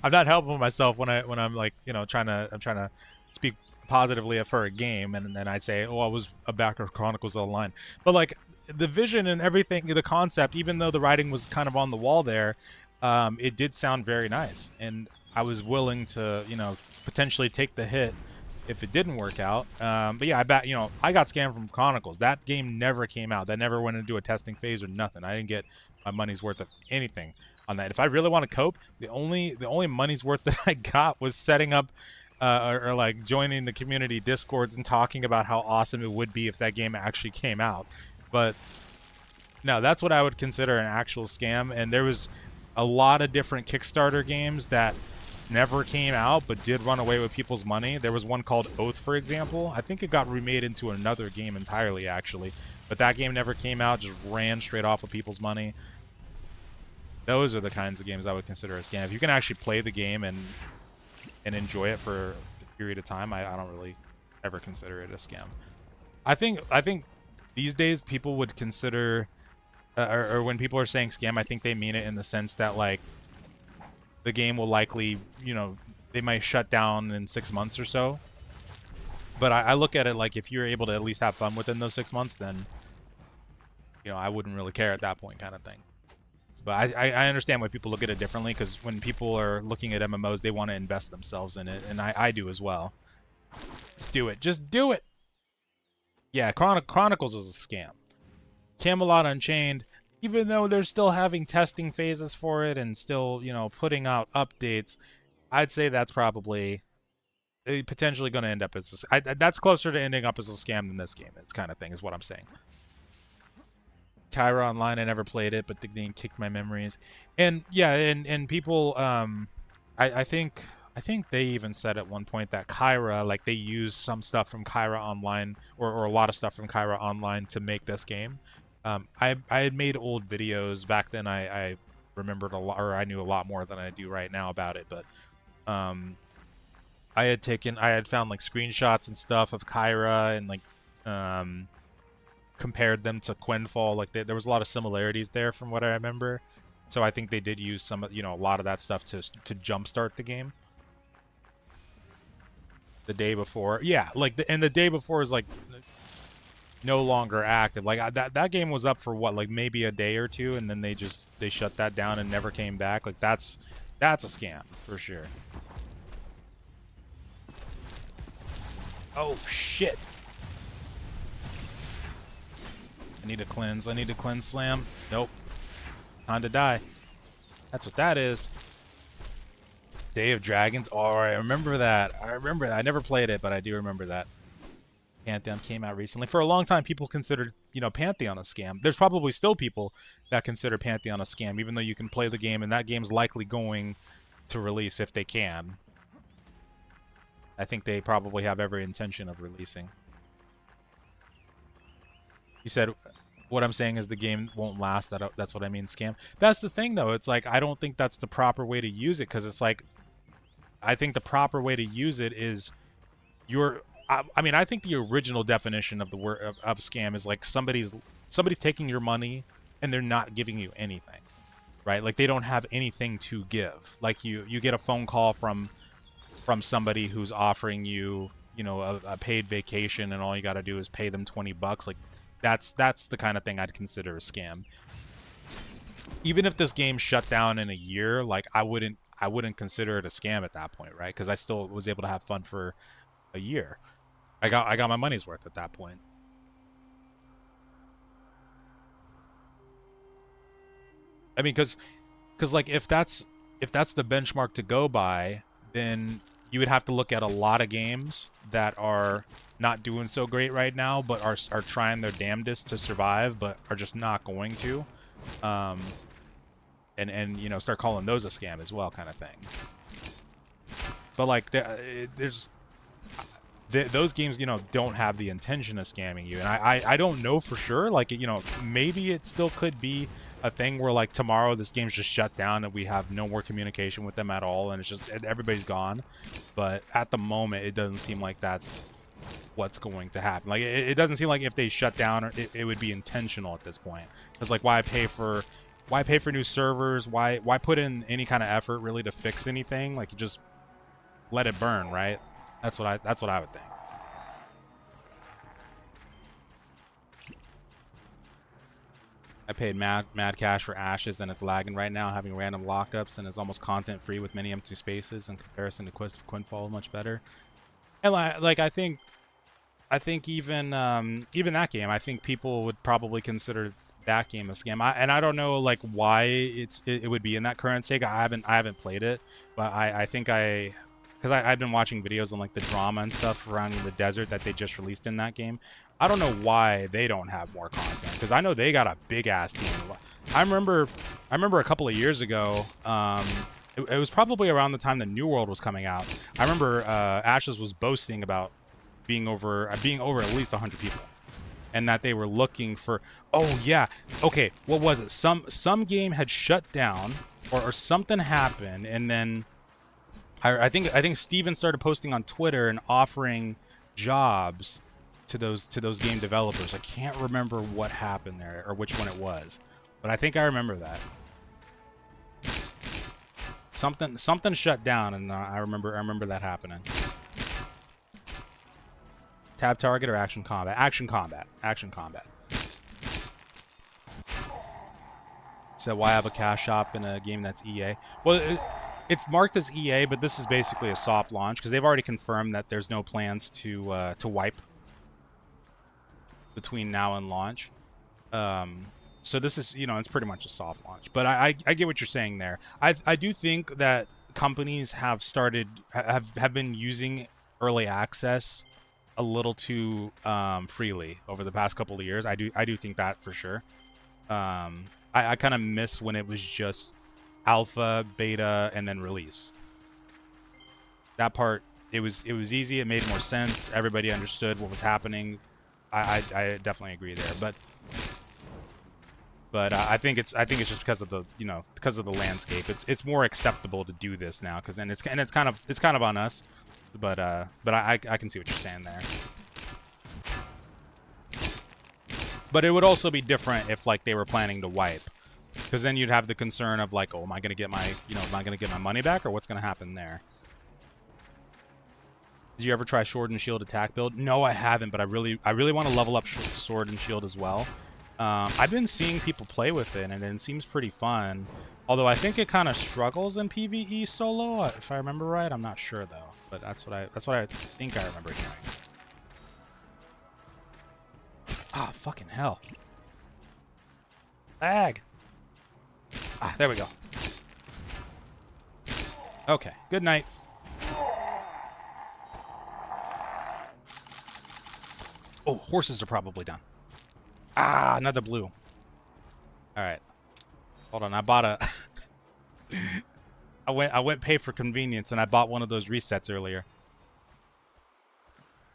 I'm not helping myself when I'm like trying to speak positively for a game, and then I'd say, oh, I was a backer of Chronicles Online, but like the vision and everything, the concept, even though the writing was kind of on the wall there, it did sound very nice, and I was willing to potentially take the hit if it didn't work out. But yeah, I got scammed from Chronicles. That game never came out. That never went into a testing phase or nothing. I didn't get my money's worth of anything on that. If I really want to cope, the only money's worth that I got was setting up or like joining the community discords and talking about how awesome it would be if that game actually came out. But no, that's what I would consider an actual scam. And there was a lot of different Kickstarter games that never came out but did run away with people's money. There was one called Oath, for example. I think it got remade into another game entirely, actually, but that game never came out, just ran straight off of people's money. Those are the kinds of games I would consider a scam. If you can actually play the game and enjoy it for a period of time, I don't really ever consider it a scam. I think these days people would consider or when people are saying scam, I think they mean it in the sense that like the game will likely, they might shut down in 6 months or so. But I look at it like if you're able to at least have fun within those 6 months, then, I wouldn't really care at that point, kind of thing. But I understand why people look at it differently, because when people are looking at MMOs, they want to invest themselves in it, and I do as well. Just do it. Just do it! Yeah, Chronicles is a scam. Camelot Unchained, even though they're still having testing phases for it and still, putting out updates, I'd say that's probably potentially going to end up as that's closer to ending up as a scam than this game is, kind of thing, is what I'm saying. Kyra Online, I never played it, but the game kicked my memories. And yeah, and people, I think they even said at one point that Kyra, like they used some stuff from Kyra Online or a lot of stuff from Kyra Online to make this game. I had made old videos back then. I remembered a lot, or I knew a lot more than I do right now about it. But I had found like screenshots and stuff of Kyra and like compared them to Quinfall. Like there was a lot of similarities there from what I remember. So I think they did use some, a lot of that stuff to jumpstart the game. The day before, yeah, like the day before is like no longer active. Like that game was up for what, like maybe a day or two, and then they shut that down and never came back. Like that's a scam for sure. Oh shit. I need to cleanse slam. Nope. Time to die. That's what that is. Day of Dragons. Oh, I remember that. I never played it, but I do remember that. Pantheon came out recently. For a long time, people considered, Pantheon a scam. There's probably still people that consider Pantheon a scam, even though you can play the game, and that game's likely going to release if they can. I think they probably have every intention of releasing. You said, what I'm saying is the game won't last. That's what I mean, scam. That's the thing, though. It's like, I don't think that's the proper way to use it, because it's like, I think the proper way to use it is I mean, I think the original definition of the word of scam is like somebody's taking your money and they're not giving you anything, right? Like they don't have anything to give. Like you get a phone call from somebody who's offering you, a paid vacation, and all you got to do is pay them $20. Like that's the kind of thing I'd consider a scam. Even if this game shut down in a year, like I wouldn't consider it a scam at that point, right? Because I still was able to have fun for a year. I got my money's worth at that point. I mean, because like if that's the benchmark to go by, then you would have to look at a lot of games that are not doing so great right now, but are trying their damnedest to survive, but are just not going to, and start calling those a scam as well, kind of thing. But like there's. Those games, don't have the intention of scamming you, and I don't know for sure. Like, maybe it still could be a thing where like tomorrow this game's just shut down and we have no more communication with them at all, and it's just everybody's gone. But at the moment, it doesn't seem like that's what's going to happen. Like it doesn't seem like if they shut down, or it would be intentional at this point. It's like, why pay for new servers? Why put in any kind of effort really to fix anything? Like, you just let it burn, right? That's what I would think. I paid mad cash for Ashes, and it's lagging right now, having random lockups, and is almost content free with many empty spaces in comparison to Quinfall, much better. And like I think even that game, I think people would probably consider that game a scam. And I don't know like why it would be in that current state. I haven't played it, but I think because I've been watching videos on like the drama and stuff surrounding the desert that they just released in that game. I don't know why they don't have more content, because I know they got a big ass team. I remember a couple of years ago, it was probably around the time the New World was coming out. I remember Ashes was boasting about being over at least 100 people, and that they were looking for. Oh yeah, okay. What was it? Some game had shut down, or something happened, and then I think Steven started posting on Twitter and offering jobs to those game developers. I can't remember what happened there or which one it was, but I think I remember that. Something shut down, and I remember that happening. Tab target or action combat? Action combat. Action combat. So why have a cash shop in a game that's EA? Well, it's marked as EA, but this is basically a soft launch because they've already confirmed that there's no plans to wipe between now and launch. So this is, it's pretty much a soft launch. But I get what you're saying there. I do think that companies have been using early access a little too freely over the past couple of years. I do think that for sure. I kind of miss when it was just alpha, beta, and then release. That part, it was easy. It made more sense. Everybody understood what was happening. I definitely agree there, but I think it's just because of the landscape. It's more acceptable to do this now, because then it's kind of on us. But I can see what you're saying there. But it would also be different if like they were planning to wipe, because then you'd have the concern of like, oh, am I gonna get my money back, or what's gonna happen there? Did you ever try Sword and Shield attack build? No, I haven't, but I really want to level up Sword and Shield as well. I've been seeing people play with it, and it seems pretty fun. Although I think it kind of struggles in PvE solo, if I remember right. I'm not sure though, but that's what I think I remember hearing. Ah, fucking hell! Lag. Ah, there we go. Okay, good night. Oh, horses are probably done. Ah, another blue. All right. Hold on, I bought a... I went pay for convenience, and I bought one of those resets earlier.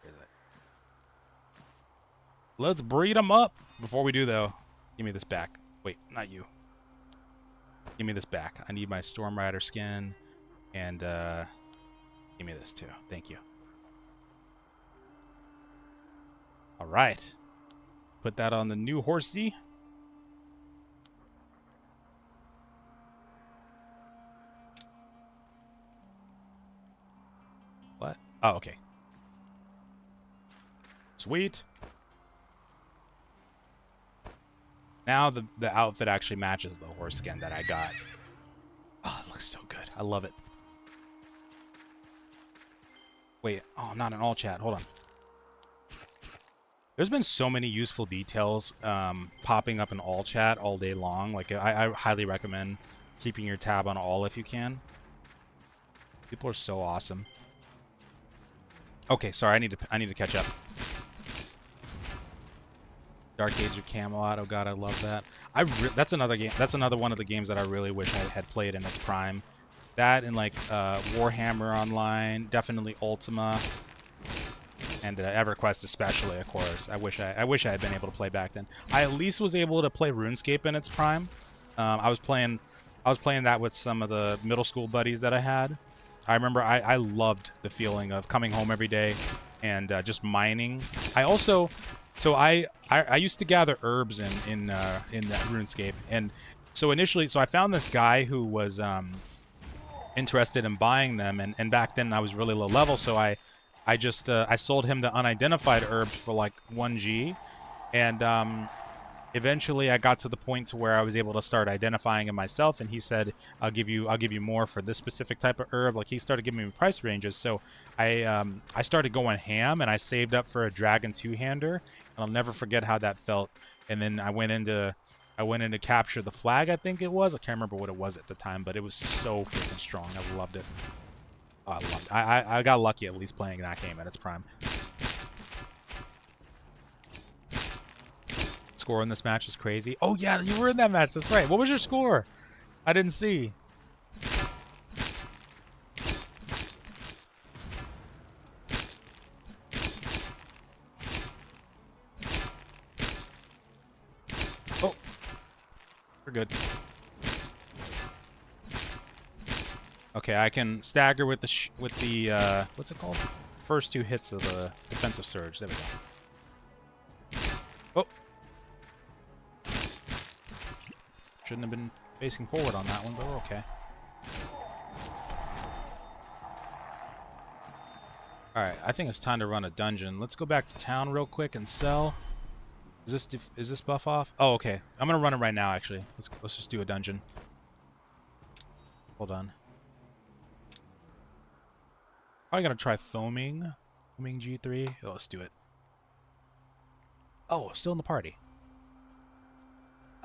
Where is it? Let's breed them up. Before we do, though, give me this back. Wait, not you. Give me this back. I need my Storm Rider skin, and give me this too. Thank you. All right. Put that on the new horsey. What? Oh, okay. Sweet. Now the outfit actually matches the horse skin that I got. Oh, it looks so good. I love it. Wait. Oh, I'm not in all chat. Hold on. There's been so many useful details popping up in all chat all day long. Like, I highly recommend keeping your tab on all if you can. People are so awesome. Okay, sorry, I need to catch up. Dark Age of Camelot. Oh god, I love that. That's another game. That's another one of the games that I really wish I had played in its prime. That and like Warhammer Online, definitely Ultima. And EverQuest especially, of course. I wish I had been able to play back then. I at least was able to play RuneScape in its prime. I was playing that with some of the middle school buddies that I had. I remember I loved the feeling of coming home every day and just mining. I also, so I used to gather herbs in that RuneScape, and so initially, so I found this guy who was interested in buying them, and back then I was really low level, so I just I sold him the unidentified herbs for like 1G, and eventually I got to the point to where I was able to start identifying it myself, and he said, I'll give you more for this specific type of herb. Like, he started giving me price ranges, so I started going ham, and I saved up for a dragon two-hander, and I'll never forget how that felt. And then I went in to capture the flag, I think it was. I can't remember what it was at the time, but it was so freaking strong. I loved it. Oh, I loved it. I got lucky at least playing that game at its prime. Score in this match is crazy. Oh yeah, you were in that match. That's right. What was your score? I didn't see. Oh, we're good. Okay, I can stagger with the what's it called? First two hits of the defensive surge. There we go. Oh. Shouldn't have been facing forward on that one, but we're okay. Alright, I think it's time to run a dungeon. Let's go back to town real quick and sell. Is this buff off? Oh, okay. I'm gonna run it right now, actually. Let's just do a dungeon. Hold on. Probably gonna try foaming. Foaming G3. Oh, let's do it. Oh, still in the party.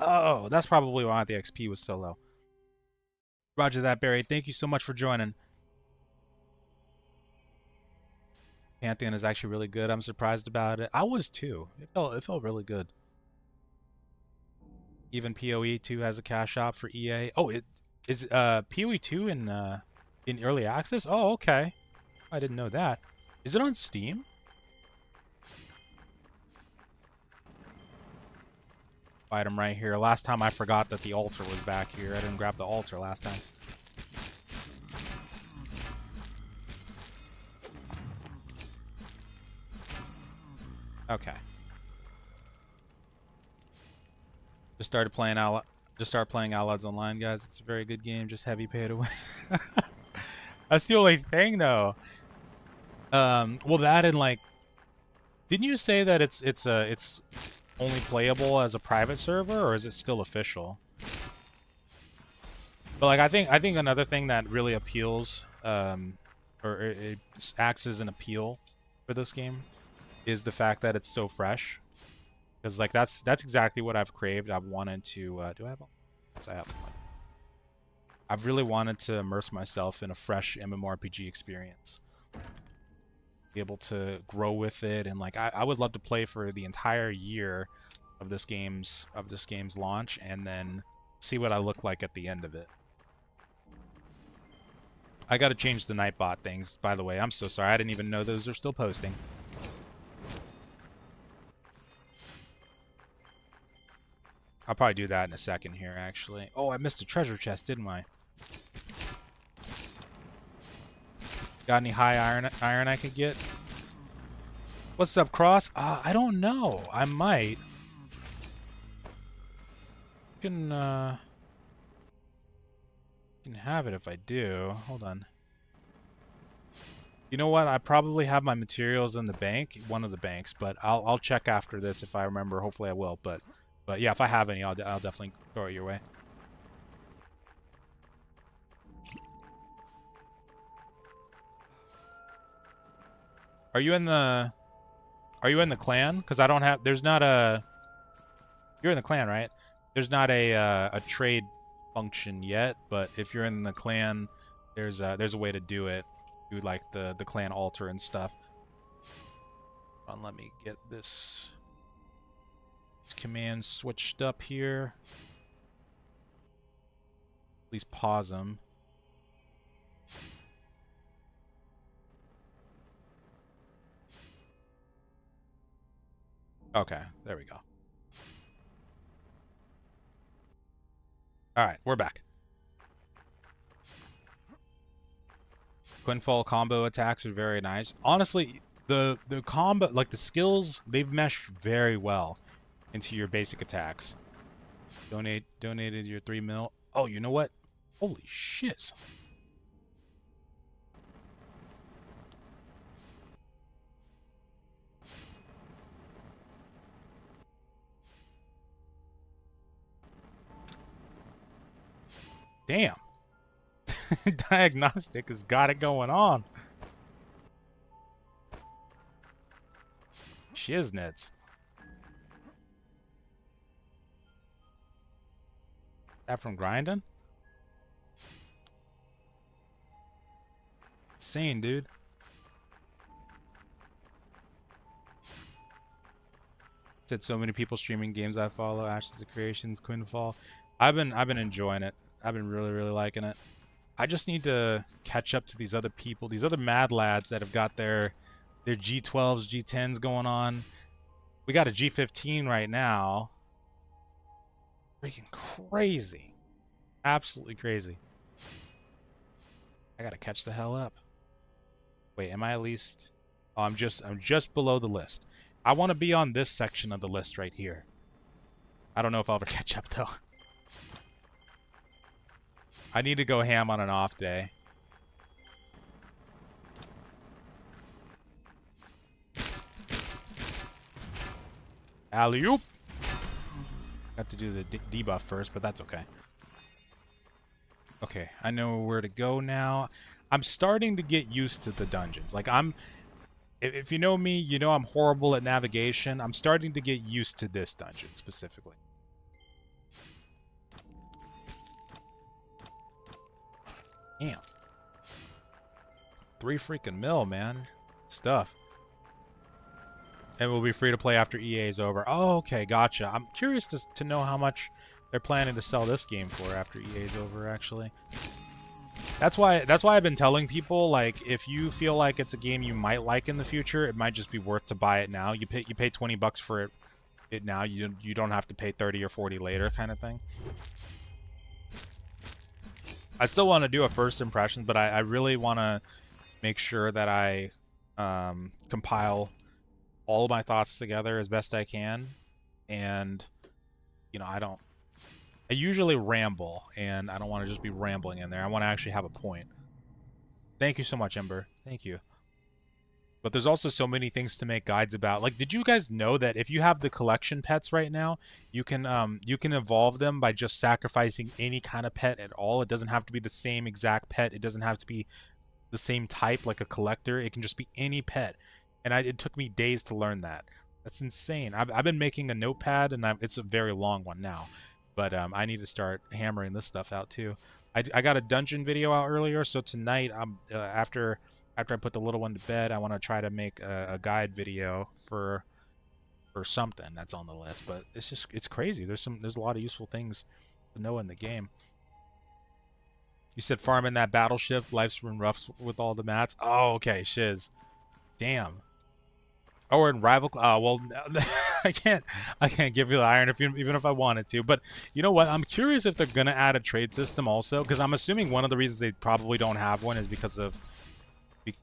Oh, that's probably why the XP was so low. Roger that, Barry. Thank you so much for joining. Pantheon is actually really good. I'm surprised about it. I was too. It felt really good. Even PoE 2 has a cash shop for EA. Oh, it is PoE 2 in early access? Oh, okay. I didn't know that. Is it on Steam? Item right here. Last time I forgot that the altar was back here. I didn't grab the altar last time. Okay. Just started playing Outlaws Online, guys. It's a very good game. Just heavy pay to win. That's the only thing, though. Well, that and like, didn't you say that it's only playable as a private server, or is it still official? But like, I think another thing that really appeals, or it acts as an appeal for this game, is the fact that it's so fresh. Because like that's exactly what I've craved. I've wanted to. Do I have? Yes, I have one. I've really wanted to immerse myself in a fresh MMORPG experience. Be able to grow with it, and like I would love to play for the entire year of this game's launch, and then see what I look like at the end of it. I got to change the Nightbot things, by the way. I'm so sorry. I didn't even know those are still posting. I'll probably do that in a second here, actually. Oh, I missed a treasure chest, didn't I? Got any high iron I could get? What's up, Cross? I don't know. I might. Can have it if I do. Hold on. You know what? I probably have my materials in the bank, one of the banks, but I'll check after this if I remember. Hopefully I will, but yeah, if I have any, I'll definitely throw it your way. Are you in the clan? Because I don't have. There's not a. You're in the clan, right? There's not a trade function yet, but if you're in the clan, there's a way to do it. Do like the clan altar and stuff. Let me get this command switched up here. At least pause them. Okay, there we go. All right, we're back. Quinfall combo attacks are very nice. Honestly, the combo, like the skills, they've meshed very well into your basic attacks. Donated your 3 mil. Oh, you know what? Holy shit. Damn. Diagnostic has got it going on. Shiznits. That from grinding? Insane, dude. Said so many people streaming games I follow. Ashes of Creations, Quinfall. I've been enjoying it. I've been really liking it. I just need to catch up to these other people, these other mad lads that have got their G12s, G10s going on. We got a G15 right now. Freaking crazy. Absolutely crazy. I gotta catch the hell up. Wait, am I at least... Oh, I'm just below the list. I want to be on this section of the list right here. I don't know if I'll ever catch up, though. I need to go ham on an off day. Alley-oop! Got to do the debuff first, but that's okay. Okay, I know where to go now. I'm starting to get used to the dungeons. Like, if you know me, you know I'm horrible at navigation. I'm starting to get used to this dungeon, specifically. Damn. 3 freaking mil, man. Stuff. And we'll be free to play after EA's over. Oh, okay, gotcha. I'm curious to know how much they're planning to sell this game for after EA's over, actually. That's why I've been telling people, like, if you feel like it's a game you might like in the future, it might just be worth to buy it now. You pay 20 bucks for it now. You don't have to pay 30 or 40 later, kind of thing. I still want to do a first impression, but I really want to make sure that I compile all of my thoughts together as best I can. And, you know, I usually ramble, and I don't want to just be rambling in there. I want to actually have a point. Thank you so much, Ember. Thank you. But there's also so many things to make guides about. Like, did you guys know that if you have the collection pets right now, you can evolve them by just sacrificing any kind of pet at all? It doesn't have to be the same exact pet. It doesn't have to be the same type, like a collector. It can just be any pet. And it took me days to learn that. That's insane. I've been making a notepad, and it's a very long one now. But I need to start hammering this stuff out too. I got a dungeon video out earlier, so tonight after I put the little one to bed, I want to try to make a guide video for something that's on the list. But it's crazy. There's a lot of useful things to know in the game. You said farming that battleship, life's been rough with all the mats. Oh, okay, shiz. Damn. Oh, we're in rival. Well, I can't give you the iron even if I wanted to. But you know what? I'm curious if they're gonna add a trade system also, because I'm assuming one of the reasons they probably don't have one is because of,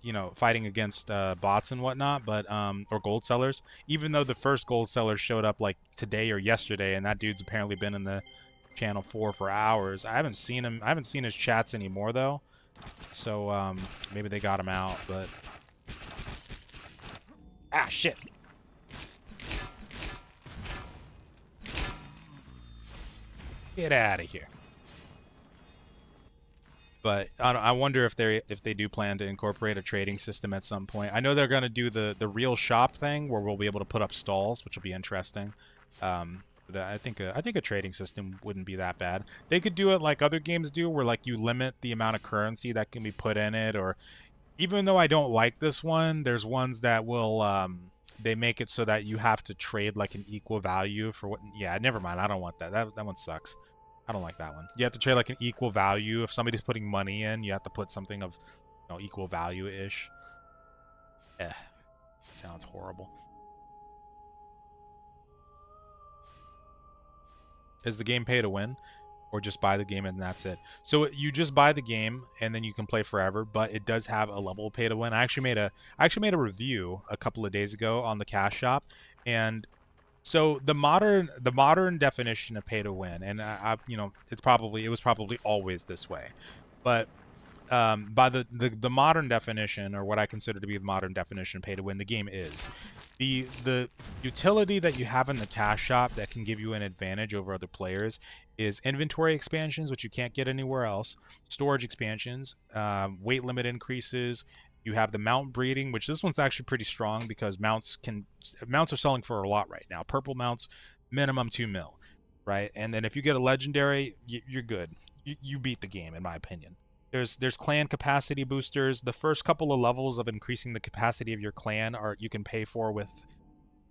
you know, fighting against bots and whatnot, but or gold sellers. Even though the first gold seller showed up like today or yesterday, and that dude's apparently been in the channel for hours. I haven't seen him. I haven't seen his chats anymore though. So maybe they got him out, but. Ah, shit. Get out of here. But I wonder if they do plan to incorporate a trading system at some point. I know they're going to do the real shop thing where we'll be able to put up stalls, which will be interesting. But I think a trading system wouldn't be that bad. They could do it like other games do, where like you limit the amount of currency that can be put in it, or even though I don't like this one, there's ones that will they make it so that you have to trade like an equal value for what. Yeah, never mind. I don't want that. That one sucks. I don't like that one. You have to trade like an equal value. If somebody's putting money in, you have to put something of, you know, equal value-ish. It sounds horrible. Is the game pay to win? or just buy the game and that's it. So you just buy the game and then you can play forever, but it does have a level of pay to win. I actually made a review a couple of days ago on the cash shop, and so the modern definition of pay to win, and it was probably always this way, but by the modern definition, or what I consider to be the modern definition of pay to win, the game is the utility that you have in the cash shop that can give you an advantage over other players is inventory expansions, which you can't get anywhere else, storage expansions, weight limit increases. You have the mount breeding, which this one's actually pretty strong because mounts are selling for a lot right now. Purple mounts, minimum 2 mil, right? And then if you get a legendary, you're good. You beat the game, in my opinion. There's clan capacity boosters. The first couple of levels of increasing the capacity of your clan are you can pay for with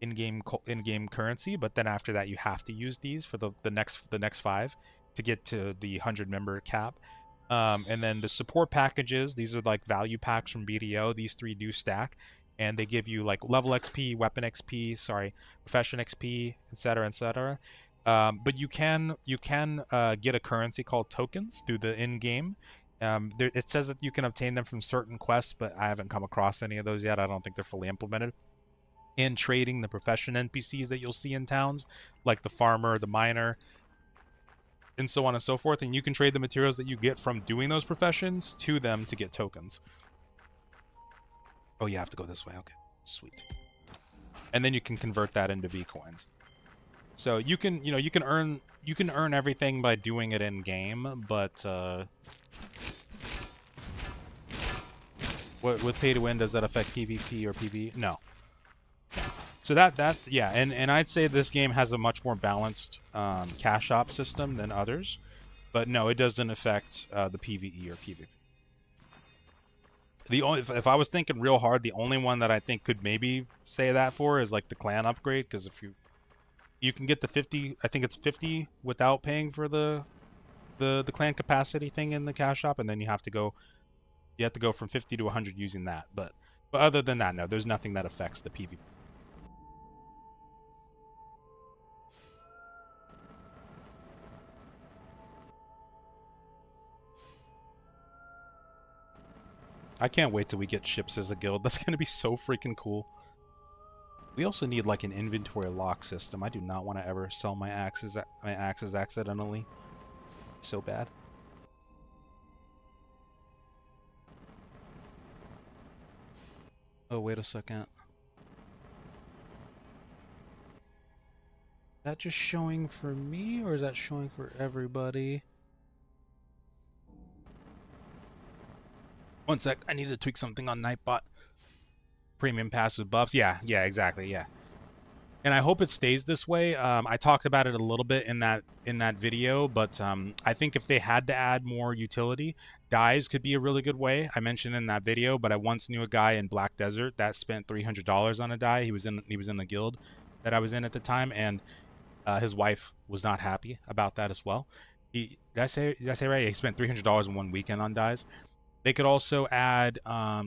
in-game currency, but then after that you have to use these for the next 5 to get to the 100 member cap. And then the support packages, these are like value packs from BDO. These 3 do stack, and they give you like level XP, weapon XP, profession XP, etc., etc. But you can get a currency called tokens through the in-game. It says that you can obtain them from certain quests, but I haven't come across any of those yet. I don't think they're fully implemented. And trading the profession NPCs that you'll see in towns, like the farmer, the miner, and so on and so forth. And you can trade the materials that you get from doing those professions to them to get tokens. Oh, you have to go this way. Okay, sweet. And then you can convert that into V coins. So you can earn everything by doing it in game, but with pay to win, does that affect PvP or PvE? No. So yeah, and I'd say this game has a much more balanced cash shop system than others, but no, it doesn't affect the PvE or PvP. If I was thinking real hard, the only one that I think could maybe say that for is like the clan upgrade, because if you can get the 50, I think it's 50 without paying for the clan capacity thing in the cash shop, and then you have to go from 50 to 100 using that. But other than that, no, there's nothing that affects the PvP. I can't wait till we get ships as a guild. That's going to be so freaking cool. We also need like an inventory lock system. I do not want to ever sell my axes accidentally. So bad. Oh, wait a second. Is that just showing for me, or is that showing for everybody? One sec, I need to tweak something on Nightbot. Premium passive buffs. Yeah, exactly, yeah. And I hope it stays this way. I talked about it a little bit in that video, but I think if they had to add more utility, dyes could be a really good way. I mentioned in that video, but I once knew a guy in Black Desert that spent $300 on a dye. He was in the guild that I was in at the time, and his wife was not happy about that as well. Did I say right? He spent $300 in one weekend on dyes. They could also add, I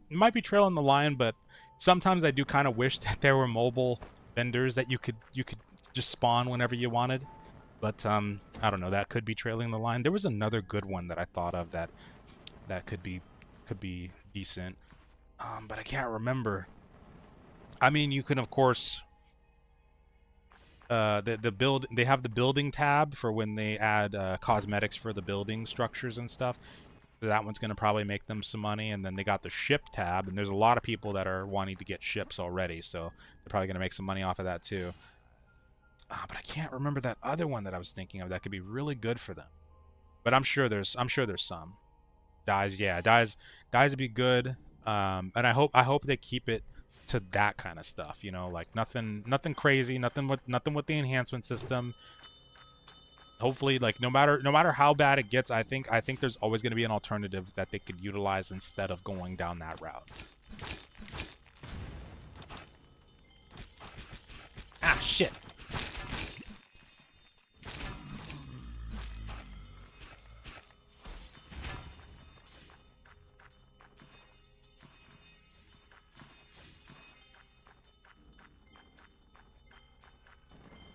might be trailing the line, but sometimes I do kind of wish that there were mobile vendors that you could just spawn whenever you wanted. But I don't know, that could be trailing the line. There was another good one that I thought of that could be decent, but I can't remember. I mean, you can of course they have the building tab for when they add cosmetics for the building structures and stuff. So that one's going to probably make them some money. And then they got the ship tab, and there's a lot of people that are wanting to get ships already, so they're probably going to make some money off of that too. But I can't remember that other one that I was thinking of that could be really good for them. But I'm sure there's some. Dyes, yeah, dyes would be good. And I hope they keep it to that kind of stuff, you know, like nothing crazy, nothing with the enhancement system. Hopefully, like no matter how bad it gets, I think there's always going to be an alternative that they could utilize instead of going down that route. Ah, shit.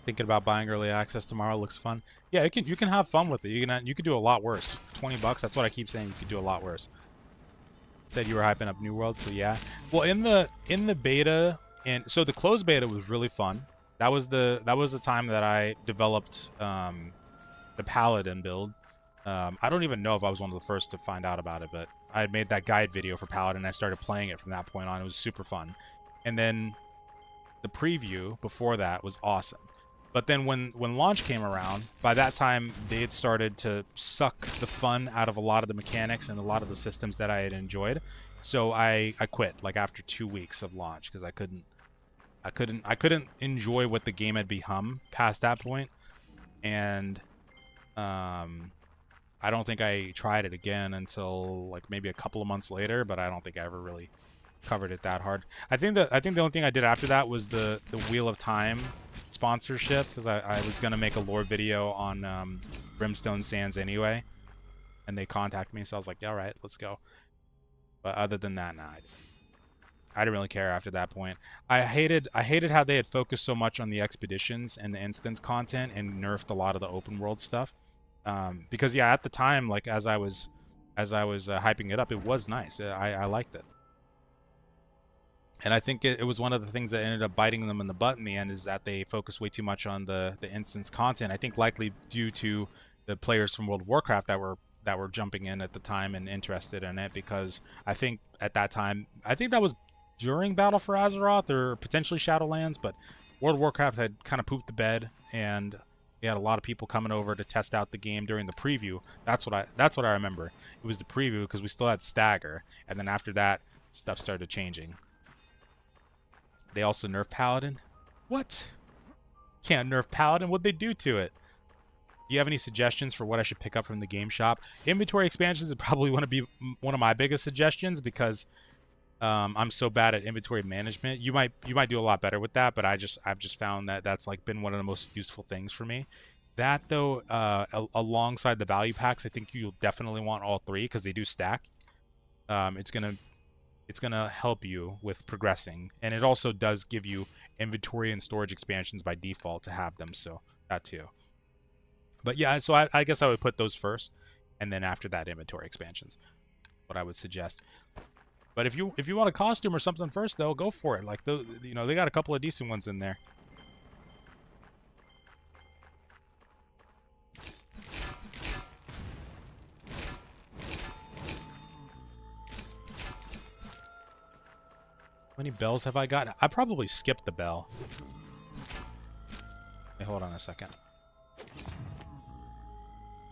Thinking about buying early access tomorrow. Looks fun. Yeah, you can have fun with it. You can do a lot worse. $20. That's what I keep saying. You could do a lot worse. Said you were hyping up New World, so yeah. Well, in the beta, and so the closed beta was really fun. That was the time that I developed the Paladin build. I don't even know if I was one of the first to find out about it, but I had made that guide video for Paladin. And I started playing it from that point on. It was super fun. And then the preview before that was awesome. But then when launch came around, by that time they had started to suck the fun out of a lot of the mechanics and a lot of the systems that I had enjoyed. So I quit like after 2 weeks of launch because I couldn't enjoy what the game had become past that point. And I don't think I tried it again until like maybe a couple of months later, but I don't think I ever really covered it that hard. I think the only thing I did after that was the Wheel of Time sponsorship, because I was gonna make a lore video on Brimstone Sands anyway, and they contacted me, so I was like, yeah, all right, let's go. But other than that, nah, I didn't really care after that point. I hated how they had focused so much on the expeditions and the instance content and nerfed a lot of the open world stuff. Because yeah, at the time, like as I was hyping it up, it was nice. I liked it. And I think it was one of the things that ended up biting them in the butt in the end, is that they focused way too much on the instance content. I think likely due to the players from World of Warcraft that were jumping in at the time and interested in it, because I think at that time, I think that was during Battle for Azeroth or potentially Shadowlands, but World of Warcraft had kind of pooped the bed, and we had a lot of people coming over to test out the game during the preview. That's what I remember. It was the preview because we still had Stagger, and then after that, stuff started changing. They also nerfed Paladin? What? Can't nerf Paladin? What'd they do to it? Do you have any suggestions for what I should pick up from the game shop? Inventory expansions would probably want to be one of my biggest suggestions, because I'm so bad at inventory management. You might do a lot better with that, but I've just found that that's like been one of the most useful things for me. That though, alongside the value packs, I think you'll definitely want all three because they do stack. It's gonna help you with progressing, and it also does give you inventory and storage expansions by default to have them, so that too. But yeah, so I guess I would put those first, and then after that, inventory expansions. What I would suggest. But if you want a costume or something first, though, go for it. Like those, you know, they got a couple of decent ones in there. How many bells have I got? I probably skipped the bell. Hey, hold on a second.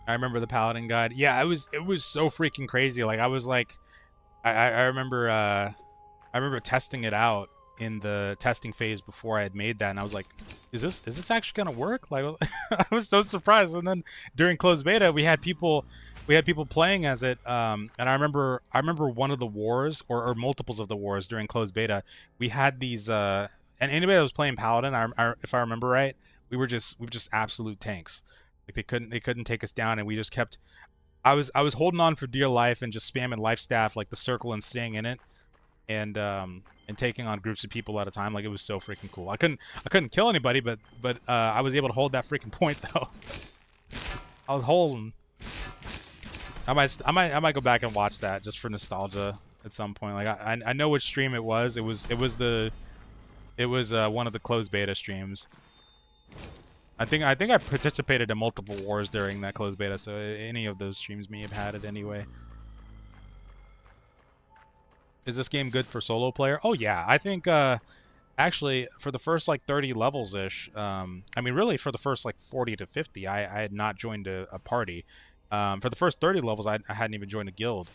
I remember the Paladin guide. Yeah, it was so freaking crazy. Like I was like, I remember testing it out in the testing phase before I had made that, and I was like, is this actually gonna work? Like I was so surprised. And then during closed beta, we had people playing as it, and I remember one of the wars, or multiples of the wars during closed beta, we had these and anybody that was playing Paladin, if I remember right, we were just absolute tanks. Like they couldn't take us down, and we just kept. I was holding on for dear life and just spamming life staff, like the circle, and staying in it, and taking on groups of people at a time. Like it was so freaking cool. I couldn't kill anybody, but I was able to hold that freaking point though. I was holding. I might go back and watch that just for nostalgia at some point. Like I know which stream it was. It was one of the closed beta streams. I think I participated in multiple wars during that closed beta, so any of those streams may have had it anyway. Is this game good for solo player? Oh yeah, I think actually for the first like 30 levels ish. I mean really for the first like 40 to 50, I had not joined a party. For the first 30 levels, I hadn't even joined a guild,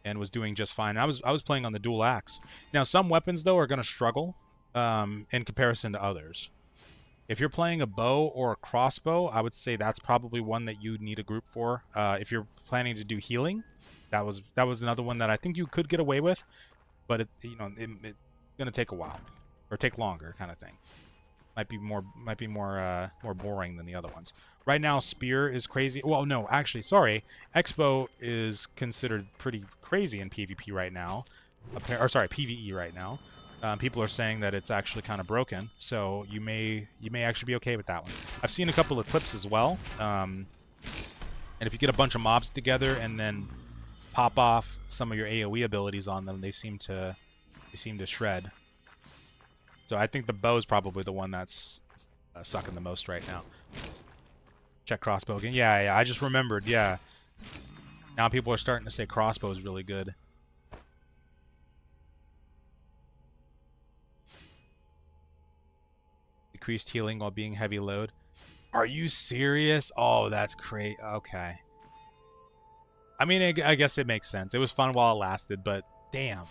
and was doing just fine. I was playing on the dual axe. Now some weapons though are gonna struggle in comparison to others. If you're playing a bow or a crossbow, I would say that's probably one that you need a group for. If you're planning to do healing, that was another one that I think you could get away with, but it's gonna take a while, or take longer, kind of thing. Might be more boring than the other ones. Right now, Spear is crazy. Well, no, actually, sorry. Expo is considered pretty crazy in PvP right now. Or sorry, PvE right now. People are saying that it's actually kind of broken, so you may actually be okay with that one. I've seen a couple of clips as well, and if you get a bunch of mobs together and then pop off some of your AoE abilities on them, they seem to shred. So I think the bow is probably the one that's sucking the most right now. Check crossbow again. Yeah, I just remembered. Yeah. Now people are starting to say crossbow is really good. Decreased healing while being heavy load. Are you serious? Oh, that's great. Okay. I mean, I guess it makes sense. It was fun while it lasted, but damn.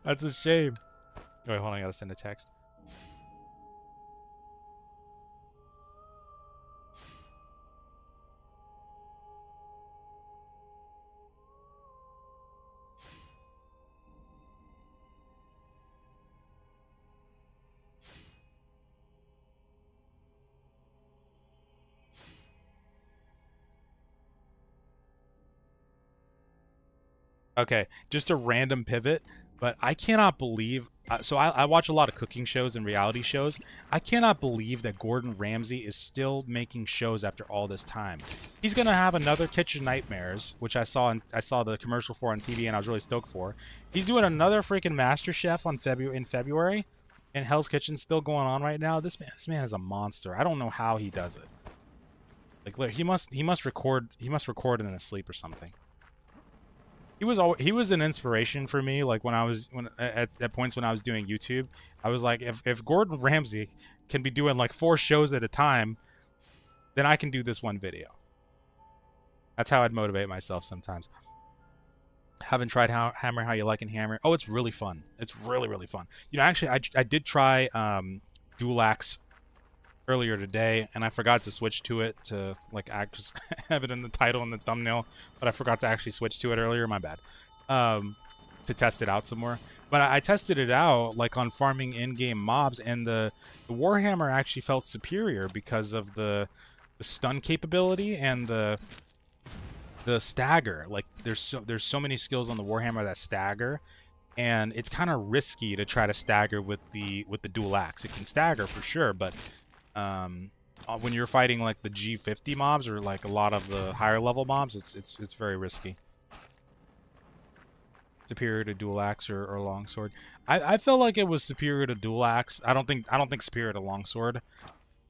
That's a shame. Wait, hold on. I gotta send a text. Okay, just a random pivot, but I cannot believe... so I watch a lot of cooking shows and reality shows. I cannot believe that Gordon Ramsay is still making shows after all this time. He's going to have another Kitchen Nightmares, which I saw the commercial for on TV and I was really stoked for. He's doing another freaking MasterChef in February, and Hell's Kitchen's still going on right now. This man is a monster. I don't know how he does it. Like, he must record in his sleep or something. He was an inspiration for me. Like at points when I was doing YouTube, I was like, if Gordon Ramsay can be doing like 4 shows at a time, then I can do this one video. That's how I'd motivate myself sometimes. Haven't tried Hammer How You Like and Hammer. Oh, it's really fun. It's really fun. You know, actually, I did try Dual Axe earlier today, and I forgot to switch to it to like just have it in the title and the thumbnail, but I forgot to actually switch to it earlier. My bad. To test it out some more, but I tested it out like on farming in-game mobs, and the Warhammer actually felt superior because of the stun capability and the stagger. Like there's so many skills on the Warhammer that stagger, and it's kind of risky to try to stagger with the dual axe. It can stagger for sure, but when you're fighting like the G50 mobs or like a lot of the higher level mobs, it's very risky. Superior to dual axe or longsword. I felt like it was superior to dual axe. I don't think superior to longsword.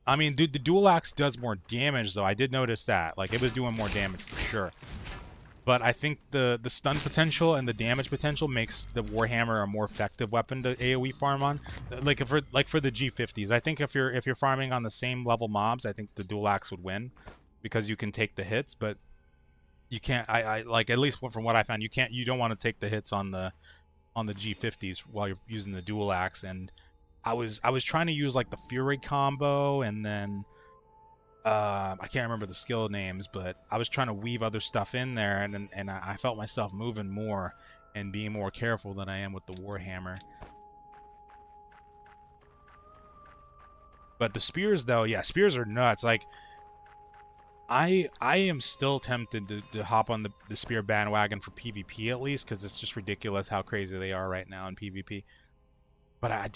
I mean, dude, the dual axe does more damage though. I did notice that. Like it was doing more damage for sure. But I think the stun potential and the damage potential makes the Warhammer a more effective weapon to AoE farm on. Like for the G50s, I think if you're farming on the same level mobs, I think the dual axe would win because you can take the hits, but you can't. I like, at least from what I found, you don't want to take the hits on the G50s while you're using the dual axe. And I was trying to use like the Fury combo, and then I can't remember the skill names, but I was trying to weave other stuff in there, and I felt myself moving more and being more careful than I am with the Warhammer. But the spears, though, yeah, spears are nuts. Like, I am still tempted to hop on the spear bandwagon for PvP at least, because it's just ridiculous how crazy they are right now in PvP. But I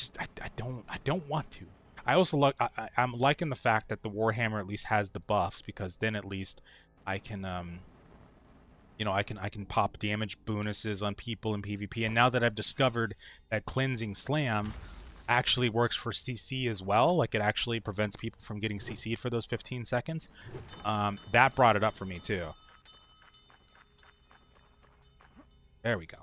don't want to. I also I'm liking the fact that the Warhammer at least has the buffs, because then at least I can you know, I can pop damage bonuses on people in PvP. And now that I've discovered that cleansing slam actually works for CC as well, like it actually prevents people from getting CC'd for those 15 seconds, that brought it up for me too. There we go.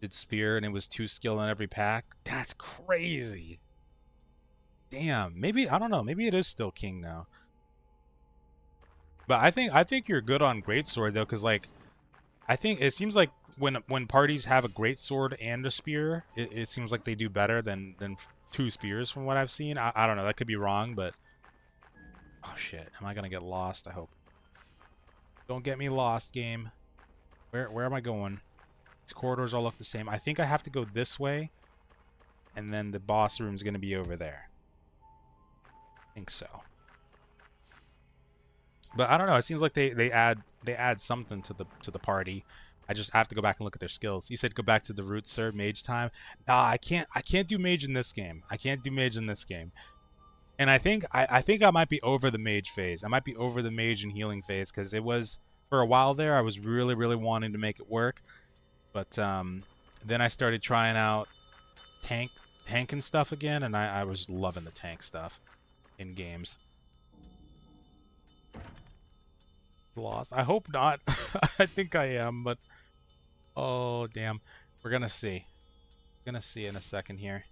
Did spear and it was 2 skill in every pack. That's crazy. Damn, maybe, I don't know, maybe it is still king now. But I think you're good on greatsword though, because like I think it seems like when parties have a greatsword and a spear, it seems like they do better than 2 spears from what I've seen. I don't know, that could be wrong, but oh shit, am I gonna get lost? I hope. Don't get me lost, game. Where am I going? These corridors all look the same. I think I have to go this way, and then the boss room is going to be over there. I think so. But I don't know. It seems like they add something to the party. I have to go back and look at their skills. You said go back to the roots, sir. Mage time. Nah, I can't do mage in this game. I can't do mage in this game. And I think I might be over the mage phase. I might be over the mage and healing phase because it was for a while there. I was really wanting to make it work, but then I started trying out tank and stuff again, and I was loving the tank stuff in games. Lost. I hope not. I think I am, but oh damn, we're gonna see. We're gonna see in a second here.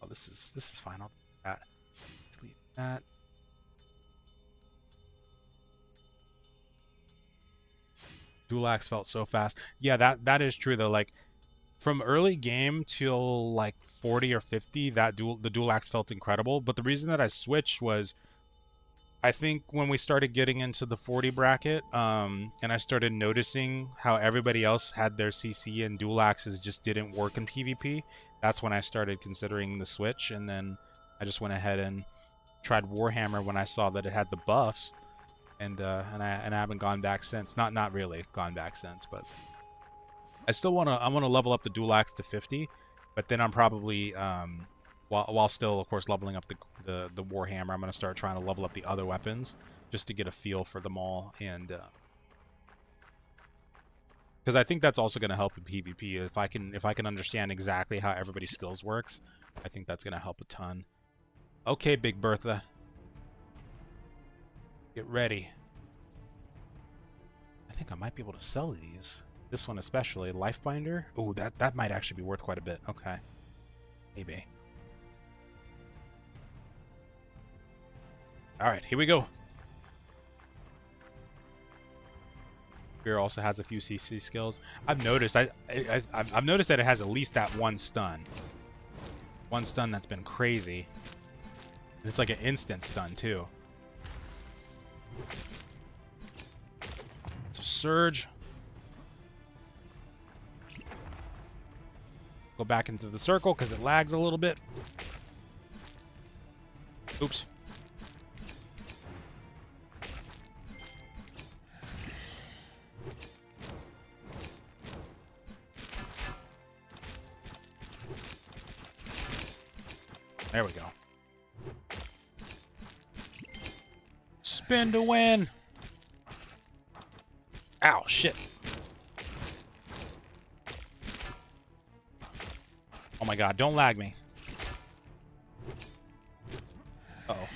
Oh, this is fine. I'll delete that. Delete that. Dual axe felt so fast. Yeah, that is true though. Like from early game till like 40 or 50, the dual axe felt incredible. But the reason that I switched was, I think when we started getting into the 40 bracket, and I started noticing how everybody else had their CC and dual axes just didn't work in PvP, that's when I started considering the switch. And then I just went ahead and tried Warhammer when I saw that it had the buffs, and I haven't gone back since. Not really gone back since, but I still wanna level up the dual axe to 50, but then I'm probably while still of course leveling up the Warhammer, I'm gonna start trying to level up the other weapons just to get a feel for them all, and because I think that's also gonna help in PvP. If I can understand exactly how everybody's skills works, I think that's gonna help a ton. Okay, Big Bertha, get ready. I think I might be able to sell these. This one especially, Lifebinder. Oh, that might actually be worth quite a bit. Okay, maybe. All right, here we go. Spear also has a few CC skills. I've noticed. I've noticed that it has at least that one stun. One stun that's been crazy. And it's like an instant stun too. So surge. Go back into the circle because it lags a little bit. Oops. There we go. Spin to win. Ow, shit. Oh my god, don't lag me. Uh-oh.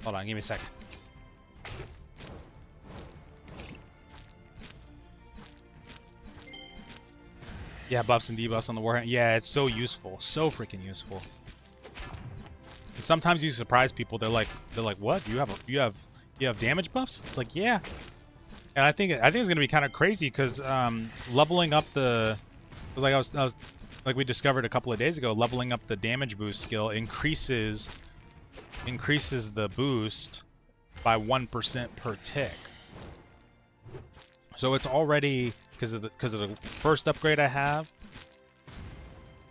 Hold on, give me a second. Yeah, buffs and debuffs on the Warhammer. Yeah, it's so useful. So freaking useful. And sometimes you surprise people. They're like, what? You have damage buffs? It's like, yeah. And I think it's gonna be kind of crazy because leveling up the, like I was like we discovered a couple of days ago, leveling up the damage boost skill increases the boost by 1% per tick. So it's already, because of the first upgrade I have,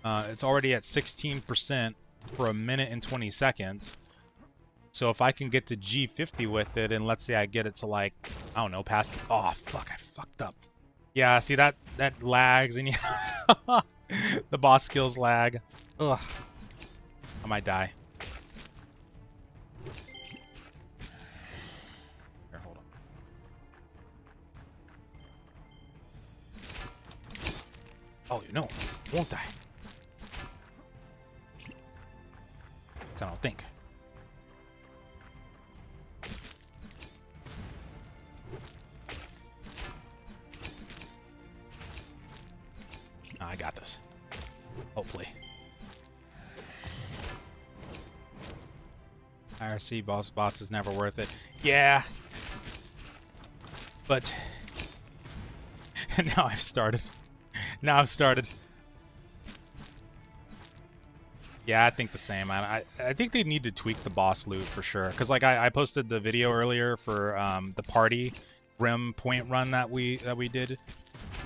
it's already at 16% for a minute and 20 seconds. So if I can get to G50 with it, and let's say I get it to like, I don't know, past, oh fuck, I fucked up. Yeah, see that lags, and yeah, the boss skills lag. Ugh, I might die. Here, hold on. Oh, you know, won't I? I don't think. No, I got this. Hopefully. IRC boss is never worth it. Yeah. But now I've started. Now I've started. Yeah, I think the same. I think they need to tweak the boss loot for sure. Cause like I posted the video earlier for the party rim point run that we did,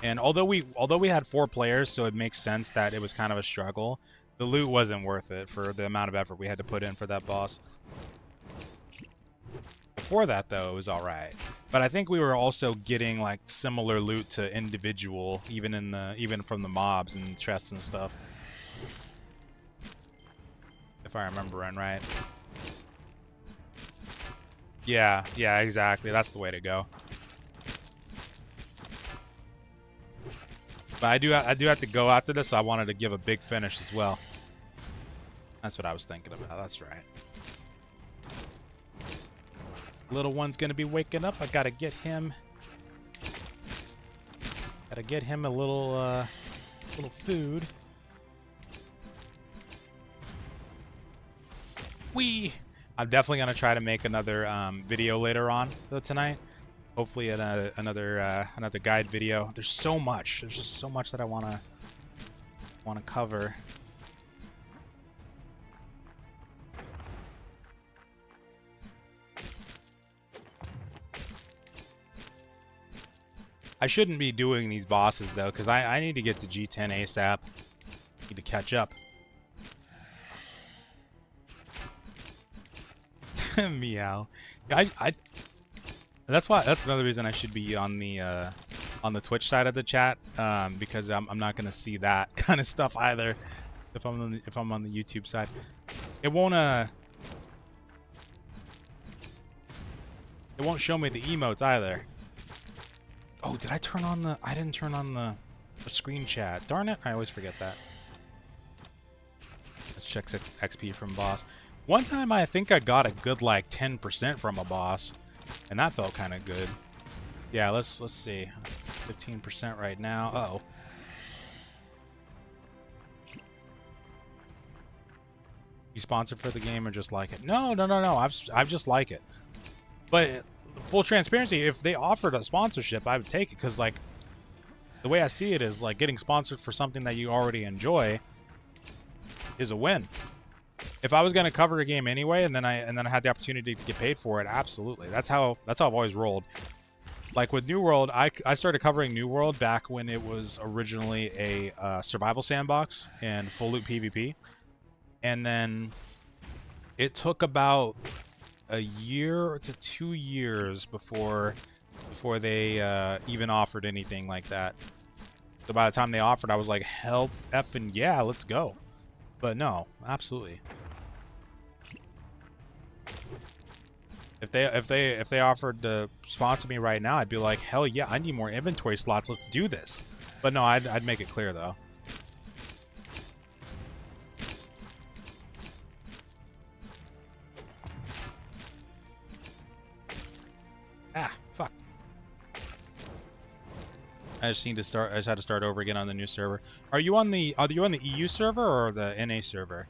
and although we had 4 players, so it makes sense that it was kind of a struggle. The loot wasn't worth it for the amount of effort we had to put in for that boss. Before that though, it was all right. But I think we were also getting like similar loot to individual, even from the mobs and chests and stuff. If I remember right. Yeah, exactly. That's the way to go. But I do have to go after this, so I wanted to give a big finish as well. That's what I was thinking about. That's right. Little one's gonna be waking up. I gotta get him. Gotta get him a little food. I'm definitely gonna try to make another video later on though tonight. Hopefully another guide video. There's so much. There's just so much that I wanna cover. I shouldn't be doing these bosses though, because I need to get to G10 ASAP. Need to catch up. Meow. That's another reason I should be on the Twitch side of the chat, because I'm not gonna see that kind of stuff either if I'm on the YouTube side. It won't show me the emotes either. Oh, did I turn on the... I didn't turn on the screen chat. Darn it, I always forget that. Let's check XP from boss. One time I think I got a good like 10% from a boss, and that felt kind of good. Yeah, let's see. 15% right now. Uh-oh. You sponsored for the game or just like it? No. I've just like it. But full transparency, if they offered a sponsorship, I would take it, because like the way I see it is like getting sponsored for something that you already enjoy is a win. If I was going to cover a game anyway, and then I had the opportunity to get paid for it, absolutely. That's how I've always rolled. Like with New World, I started covering New World back when it was originally a survival sandbox and full loot PvP, and then it took about a year to 2 years before they even offered anything like that. So by the time they offered, I was like, hell effing yeah, let's go. But no, absolutely. If they offered to sponsor me right now, I'd be like, hell yeah, I need more inventory slots. Let's do this. But no, I'd make it clear though. Ah, fuck. I just had to start over again on the new server. Are you on the EU server or the NA server?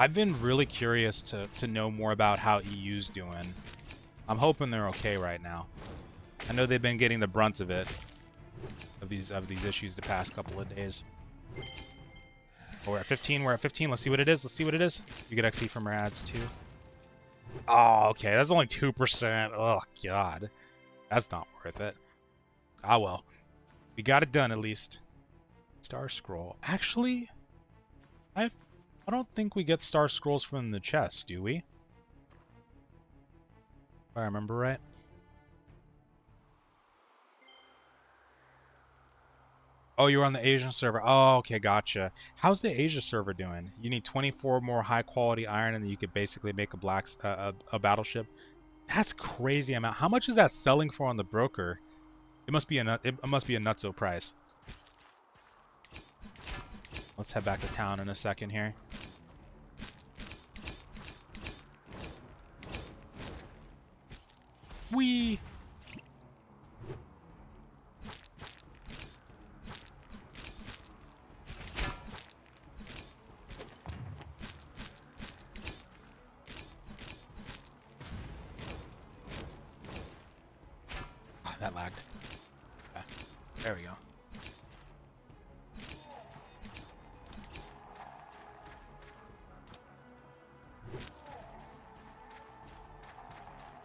I've been really curious to know more about how EU's doing. I'm hoping they're okay right now. I know they've been getting the brunt of it, of these issues the past couple of days. Oh, we're at 15. We're at 15. Let's see what it is. You get XP from our ads too. Oh, okay. That's only 2%. Oh, God. That's not worth it. Ah, well. We got it done, at least. Star Scroll. Actually, I don't think we get Star Scrolls from the chest, do we? If I remember right. Oh, you're on the Asian server. Oh, okay, gotcha. How's the Asia server doing? You need 24 more high-quality iron, and then you could basically make a battleship. That's crazy amount. How much is that selling for on the broker? It must be a nutso price. Let's head back to town in a second here. Whee! Oh, that lagged. Okay. There we go.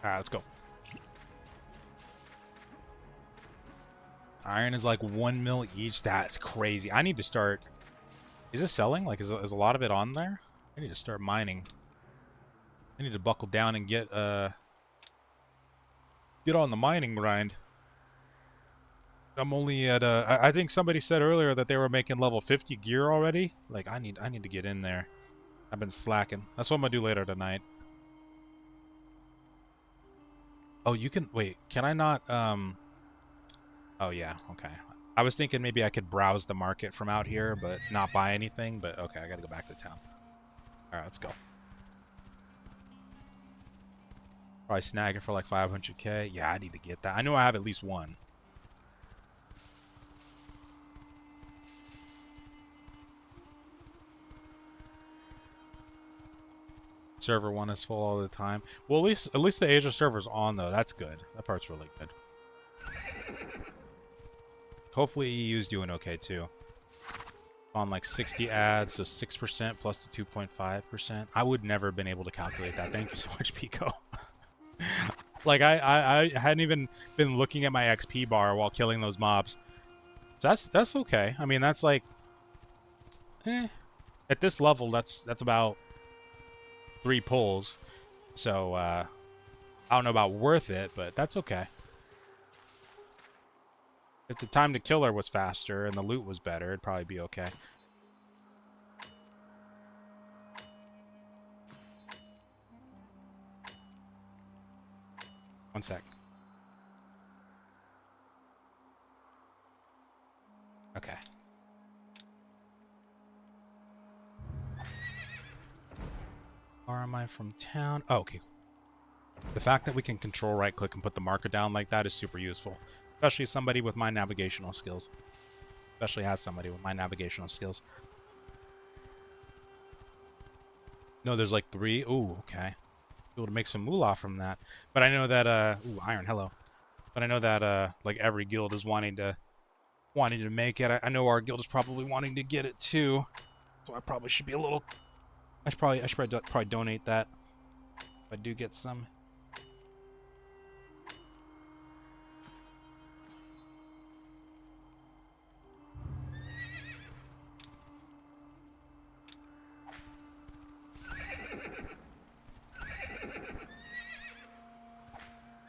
All right, let's go. Iron is like 1 mil each. That's crazy. I need to start. Is this selling? Like, is a lot of it on there? I need to start mining. I need to buckle down and get on the mining grind. I'm only at I think somebody said earlier that they were making level 50 gear already. Like, I need to get in there. I've been slacking. That's what I'm gonna do later tonight. Oh, you can wait. Can I not? Oh yeah. Okay. I was thinking maybe I could browse the market from out here, but not buy anything. But okay, I gotta go back to town. All right, let's go. Probably snag it for like 500k. Yeah, I need to get that. I know I have at least one. Server 1 is full all the time. Well, at least the Asia server's on though. That's good. That part's really good. Hopefully EU's doing okay too. On like 60 ads, so 6% plus the 2.5%. I would never have been able to calculate that. Thank you so much, Pico. Like I hadn't even been looking at my XP bar while killing those mobs. So that's okay. I mean, that's like at this level that's about 3 pulls. So I don't know about worth it, but that's okay. If the time to kill her was faster and the loot was better, it'd probably be okay. One sec. Okay. Or am I from town? Oh, okay. The fact that we can control right click and put the marker down like that is super useful. Especially somebody with my navigational skills. Especially as somebody with my navigational skills. No, there's like 3. Ooh, okay. Be able to make some moolah from that. But I know that ooh, iron, hello. But I know that like every guild is wanting to make it. I know our guild is probably wanting to get it too. So I probably should be a little I should probably donate that if I do get some.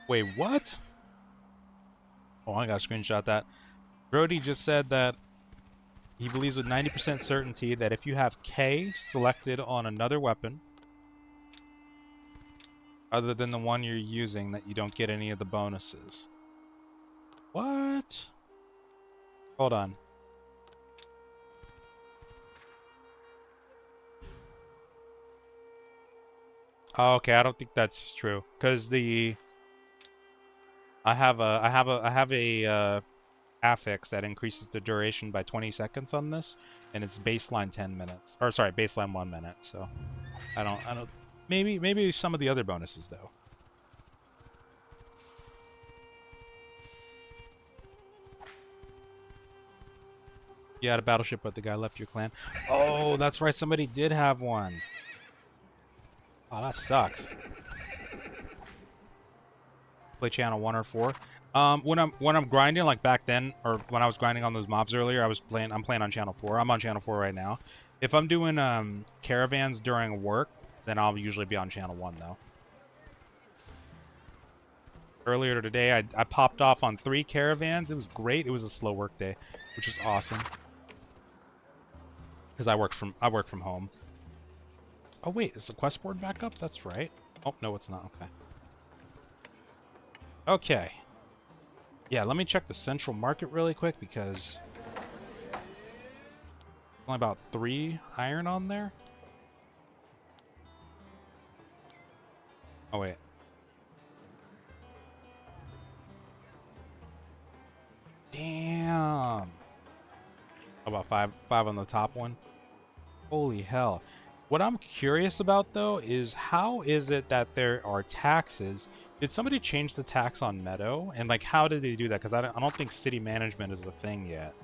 Wait, what? Oh, I gotta screenshot that. Brody just said that he believes with 90% certainty that if you have K selected on another weapon, other than the one you're using, that you don't get any of the bonuses. What? Hold on. Oh, okay, I don't think that's true, because I have a affix that increases the duration by 20 seconds on this, and it's baseline 10 minutes. Or sorry, baseline 1 minute. So I don't maybe some of the other bonuses though. You had a battleship, but the guy left your clan. Oh, that's right, somebody did have one. Oh, that sucks. Play channel 1 or 4. When I'm grinding, like back then, or when I was grinding on those mobs earlier, I'm playing on channel 4. I'm on channel 4 right now. If I'm doing caravans during work, then I'll usually be on channel 1 though. Earlier today, I popped off on 3 caravans. It was great. It was a slow work day, which is awesome. Because I work from home. Oh wait, is the quest board back up? That's right. Oh no, it's not. Okay. Okay. Yeah, let me check the central market really quick because only about 3 iron on there. Oh wait. Damn. About five on the top one. Holy hell. What I'm curious about though is how is it that there are taxes? Did somebody change the tax on Meadow? And like how did they do that? Because I don't think city management is a thing yet.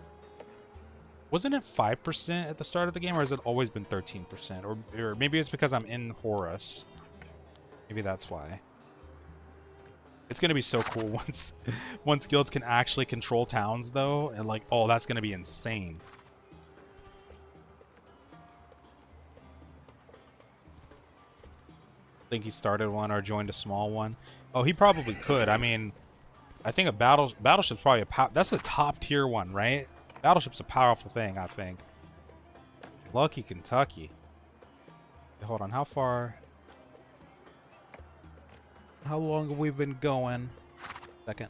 Wasn't it 5% at the start of the game, or has it always been 13%? Or maybe it's because I'm in Horus. Maybe that's why. It's gonna be so cool once guilds can actually control towns, though, and like, oh, that's gonna be insane. I think he started one or joined a small one. Oh, he probably could. I mean, I think a battleship's probably that's a top tier one, right? Battleship's a powerful thing, I think. Lucky Kentucky. Hold on, how long have we been going? Second.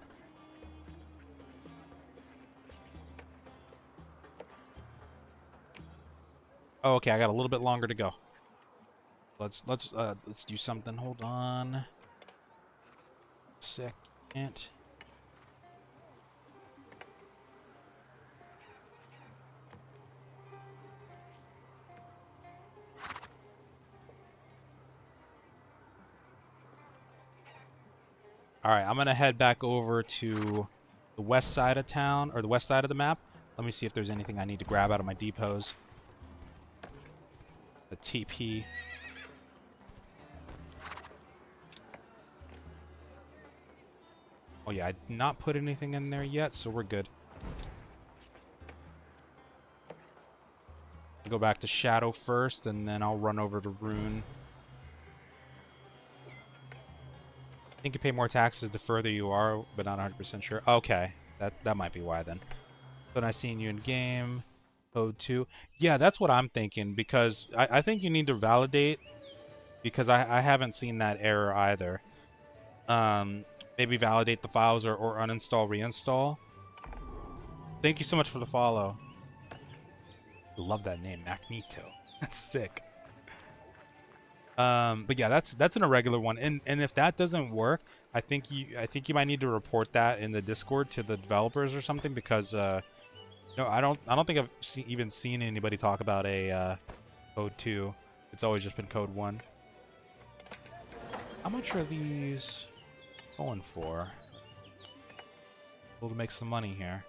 Oh, okay, I got a little bit longer to go. Let's do something. Hold on. Second. All right, I'm gonna head back over to the west side of town, or the west side of the map. Let me see if there's anything I need to grab out of my depots. The TP. Oh yeah, I did not put anything in there yet, so we're good. I'll go back to Shadow first, and then I'll run over to Rune. I think you pay more taxes the further you are, but not 100% sure. Okay, that might be why then. But I seen you in game. Code 2. Yeah, that's what I'm thinking, because I think you need to validate, because I haven't seen that error either. Maybe validate the files or uninstall, reinstall. Thank you so much for the follow. I love that name, Magneto. That's sick. But yeah, that's an irregular one, and if that doesn't work, I think you might need to report that in the Discord to the developers or something, because no, I don't think I've even seen anybody talk about a code 2. It's always just been code 1. How much are these going for? Able to make some money here.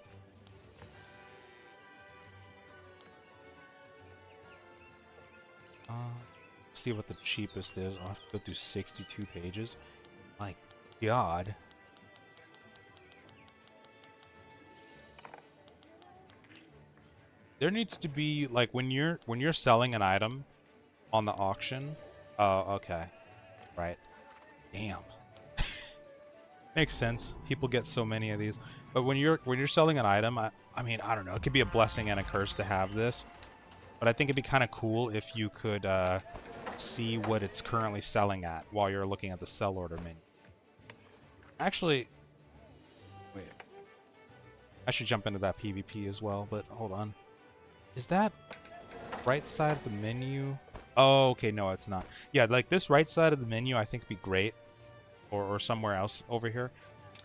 See what the cheapest is. I'll have to go through 62 pages. My God. There needs to be, like, when you're selling an item on the auction. Oh, okay. Right. Damn. Makes sense. People get so many of these. But when you're selling an item, I mean, I don't know. It could be a blessing and a curse to have this. But I think it'd be kind of cool if you could see what it's currently selling at while you're looking at the sell order menu. Actually, wait. I should jump into that PvP as well, but hold on. Is that right side of the menu? Oh, okay, no, it's not. Yeah, like this right side of the menu I think would be great. Or somewhere else over here.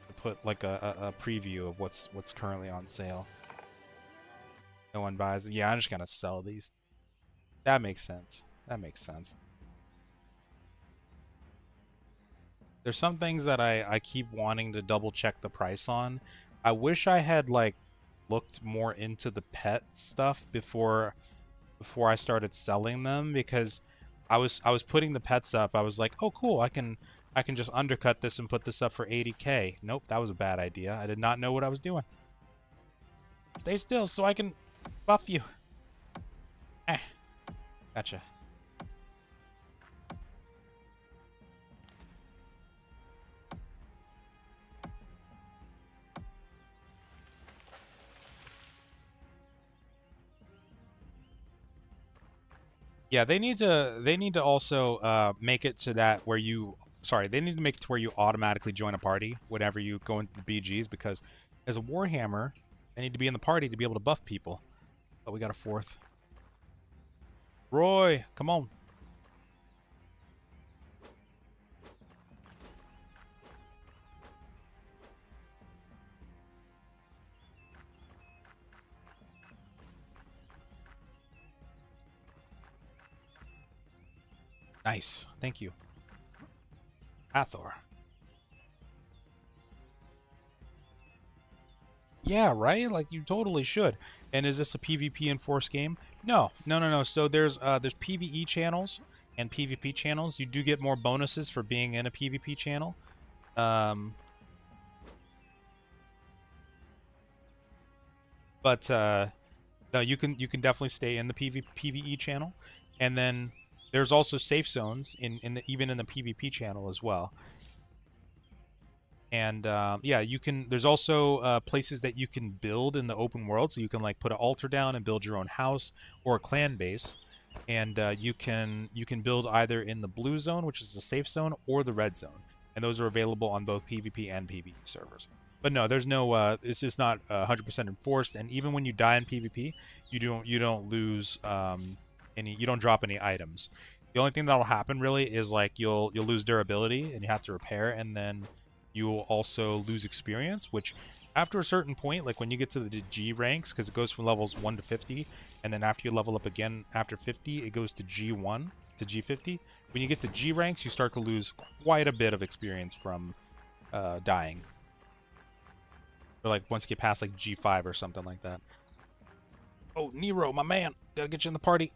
To put like a preview of what's currently on sale. No one buys it. Yeah, I'm just gonna sell these. That makes sense. That makes sense. There's some things that I keep wanting to double check the price on. I wish I had like looked more into the pet stuff before I started selling them, because I was putting the pets up. I was like, oh cool, I can just undercut this and put this up for 80k. Nope, that was a bad idea. I did not know what I was doing. Stay still so I can buff you. Gotcha. Yeah, they need to also make it to that where you they need to make it to where you automatically join a party whenever you go into the BGs, because as a Warhammer, I need to be in the party to be able to buff people. But we got a fourth. Roy, come on. Nice. Thank you. Hathor. Yeah, right? Like, you totally should. And is this a PvP enforced game? No. No. So there's PvE channels and PvP channels. You do get more bonuses for being in a PvP channel. But no, you can definitely stay in the PvE channel, and then there's also safe zones in the even in the PvP channel as well. And yeah, you can. There's also places that you can build in the open world, so you can like put an altar down and build your own house or a clan base, and you can build either in the blue zone, which is the safe zone, or the red zone, and those are available on both PvP and PvE servers. But no, there's no. It's just not 100% enforced, and even when you die in PvP, you don't lose any. You don't drop any items. The only thing that'll happen really is like you'll lose durability and you have to repair, and then you will also lose experience, which after a certain point, like when you get to the G ranks, because it goes from levels 1 to 50, and then after you level up again after 50, it goes to G1 to G50. When you get to G ranks, you start to lose quite a bit of experience from dying. Or like once you get past like G5 or something like that. Oh, Nero, my man. Gotta get you in the party.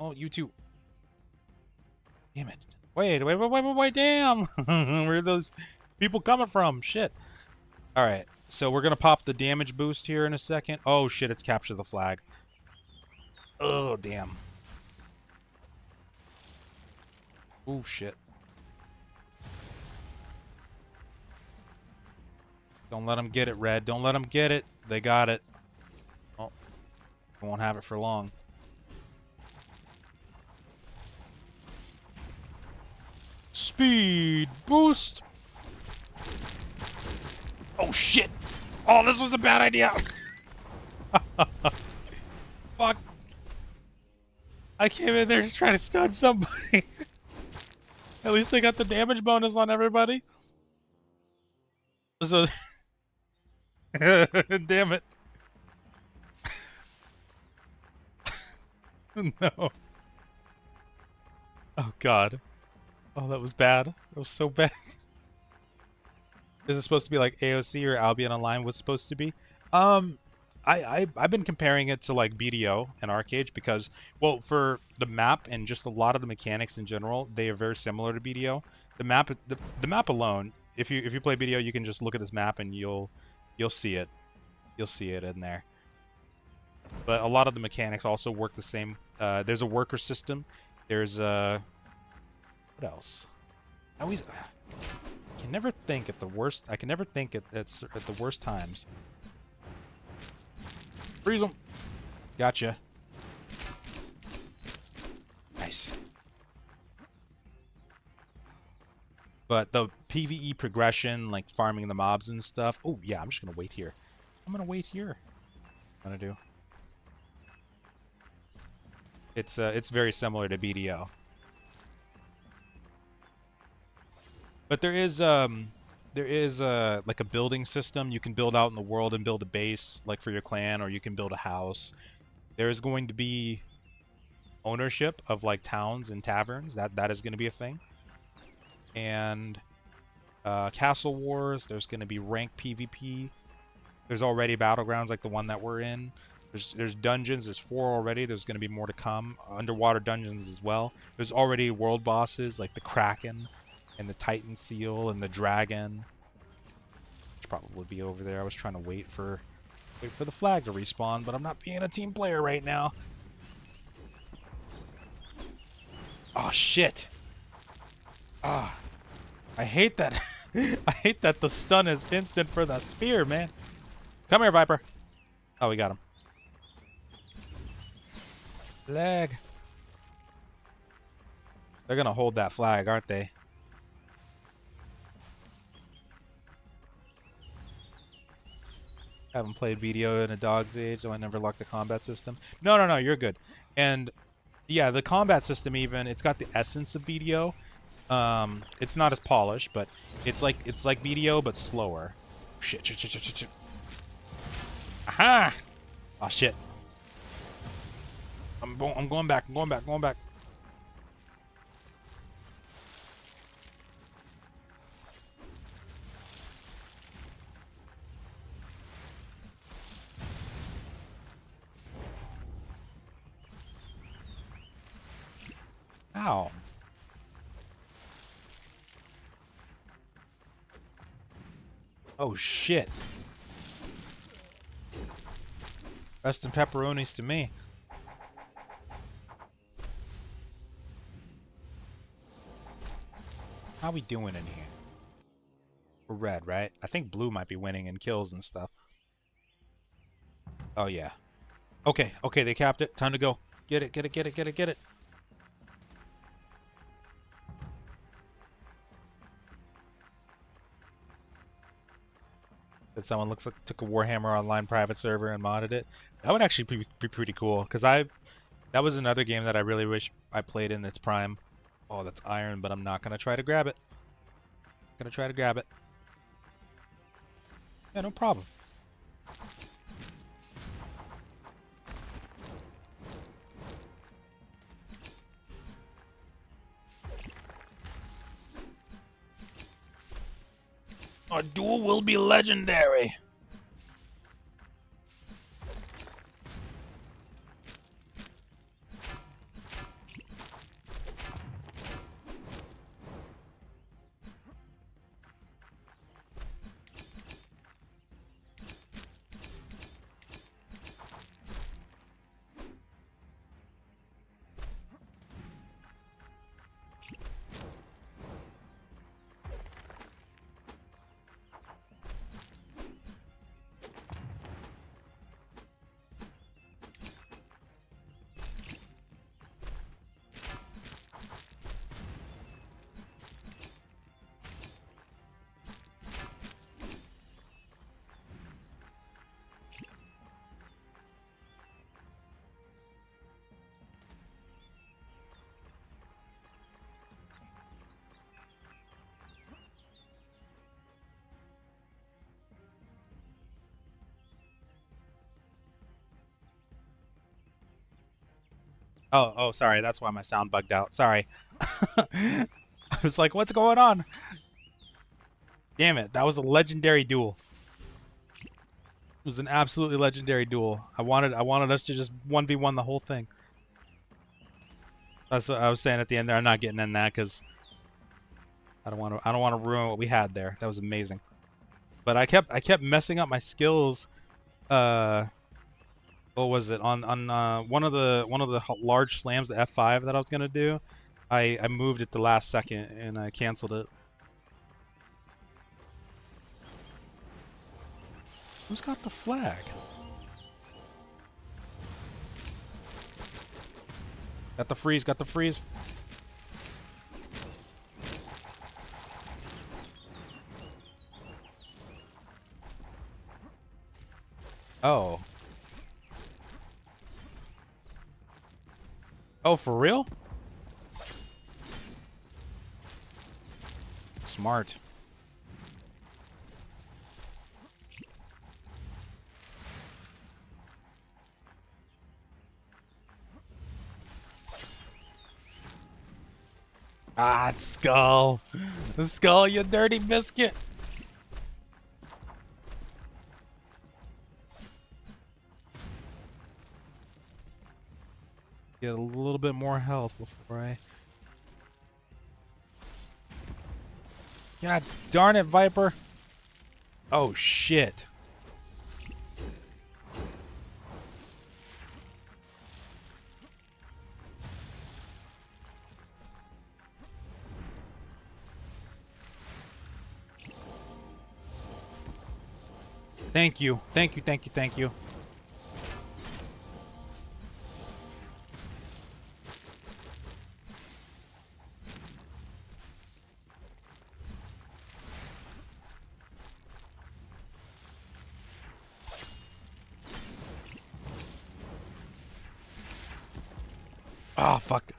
Oh, you too. Damn it. Wait, damn. Where are those people coming from? Shit. Alright, so we're gonna pop the damage boost here in a second. Oh shit, it's capture the flag. Oh, damn. Oh shit. Don't let them get it, Red. Don't let them get it. They got it. Oh, they won't have it for long. Speed boost. Oh shit. Oh, this was a bad idea. Fuck. I came in there to try to stun somebody. At least they got the damage bonus on everybody. So, damn it. No. Oh god. Oh, that was bad. That was so bad. Is it supposed to be like AOC or Albion Online was supposed to be? I've been comparing it to like BDO and Arcade because, well, for the map and just a lot of the mechanics in general, they are very similar to BDO. The map alone, if you play BDO, you can just look at this map and you'll see it. You'll see it in there. But a lot of the mechanics also work the same. There's a worker system. There's what else? I always can never think at the worst. I can never think at the worst times. Freeze them. Gotcha. Nice. But the PvE progression, like farming the mobs and stuff. Oh yeah, I'm just gonna wait here. I'm gonna wait here. I'm gonna do. It's very similar to BDO. But there is like a building system you can build out in the world and build a base like for your clan, or you can build a house. There is going to be ownership of like towns and taverns. That is going to be a thing. And castle wars. There's going to be rank PvP. There's already battlegrounds like the one that we're in. There's dungeons. There's 4 already. There's going to be more to come. Underwater dungeons as well. There's already world bosses like the Kraken and the Titan Seal and the Dragon, which probably would be over there. I was trying to wait for the flag to respawn, but I'm not being a team player right now. Oh shit! Ah, I hate that. I hate that the stun is instant for the spear, man. Come here, Viper. Oh, we got him. Flag. They're gonna hold that flag, aren't they? Haven't played BDO in a dog's age, so I never locked the combat system. No, you're good. And yeah, the combat system even, it's got the essence of BDO. It's not as polished, but it's like BDO but slower. Shit. Aha! Oh shit. I'm going back. Ow. Oh shit. Best in pepperonis to me. How we doing in here? We're red, right? I think blue might be winning in kills and stuff. Oh, yeah. Okay, okay, they capped it. Time to go. Get it, get it, get it, get it, get it. That someone looks like took a Warhammer Online private server and modded it. That would actually be pretty cool, because that was another game that I really wish I played in its prime. Oh, that's iron, but I'm not going to try to grab it. Gonna try to grab it. Yeah, no problem. Our duel will be legendary. Oh, sorry. That's why my sound bugged out. Sorry. I was like, what's going on? Damn it. That was a legendary duel. It was an absolutely legendary duel. I wanted us to just 1v1 the whole thing. That's what I was saying at the end there. I'm not getting in that because I don't want to ruin what we had there. That was amazing. But I kept messing up my skills. What was it on one of the large slams, the F5 that I was gonna do? I moved it the last second and I canceled it. Who's got the flag? Got the freeze. Got the freeze. Oh. Oh, for real? Smart. Ah, Skull. Skull, you dirty biscuit. Get a little bit more health before I... God darn it, Viper. Oh, shit. Thank you. Thank you, thank you, thank you. Oh, fuck.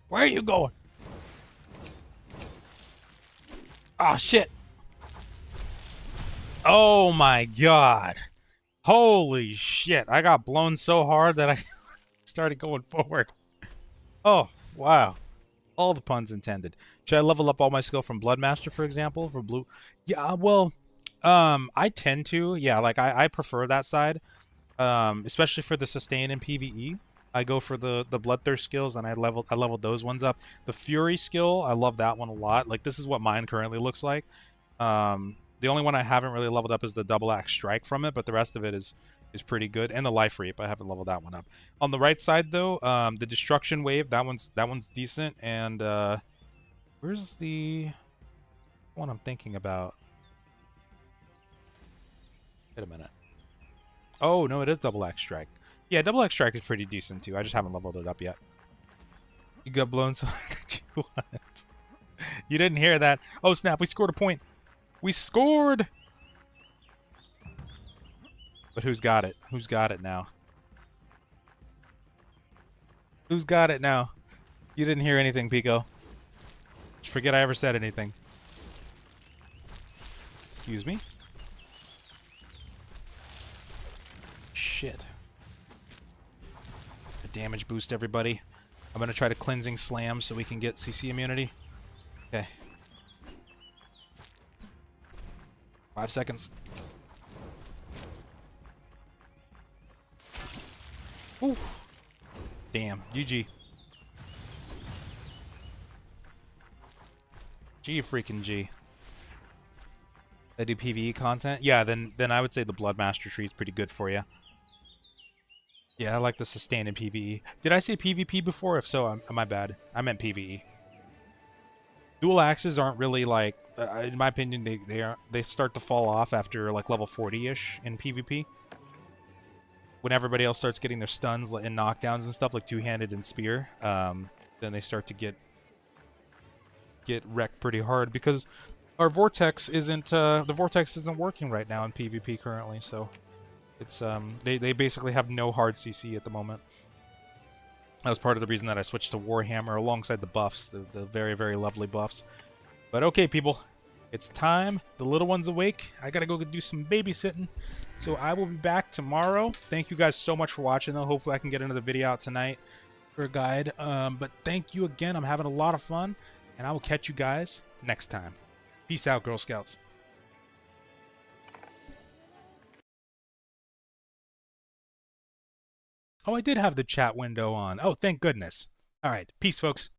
Where are you going? Oh, shit. Oh, my God. Holy shit. I got blown so hard that I started going forward. Oh, wow. All the puns intended. Should I level up all my skill from Bloodmaster, for example, for blue? Yeah, well, I tend to. Yeah, like I prefer that side, especially for the sustain and PvE. I go for the bloodthirst skills, and I leveled those ones up. The fury skill, I love that one a lot. Like, this is what mine currently looks like. The only one I haven't really leveled up is the double axe strike from it, but the rest of it is pretty good. And the life reap, I haven't leveled that one up. On the right side though, the destruction wave, that one's decent. And where's the one I'm thinking about? Wait a minute. Oh no, it is double axe strike. Yeah, double axe strike is pretty decent too. I just haven't leveled it up yet. You got blown so that you what? You didn't hear that. Oh snap, we scored a point. We scored! But who's got it? Who's got it now? Who's got it now? You didn't hear anything, Pico. Just forget I ever said anything. Excuse me? Shit. A damage boost, everybody. I'm gonna try to cleansing slam so we can get CC immunity. Okay. 5 seconds. Ooh. Damn. GG. G freaking G. They do PvE content? Yeah, then I would say the Bloodmaster tree is pretty good for you. Yeah, I like the sustain in PvE. Did I say PvP before? If so, my bad. I meant PvE. Dual axes aren't really like, in my opinion, they start to fall off after like level 40-ish in PvP. When everybody else starts getting their stuns and knockdowns and stuff, like two-handed and spear, then they start to get wrecked pretty hard because our vortex isn't the vortex isn't working right now in PvP currently. So it's they basically have no hard CC at the moment. That was part of the reason that I switched to Warhammer alongside the buffs, the very, very lovely buffs. But okay, people, it's time. The little one's awake. I gotta go do some babysitting. So I will be back tomorrow. Thank you guys so much for watching, though. Hopefully I can get another video out tonight for a guide. But thank you again. I'm having a lot of fun, and I will catch you guys next time. Peace out, Girl Scouts. Oh, I did have the chat window on. Oh, thank goodness. All right. Peace, folks.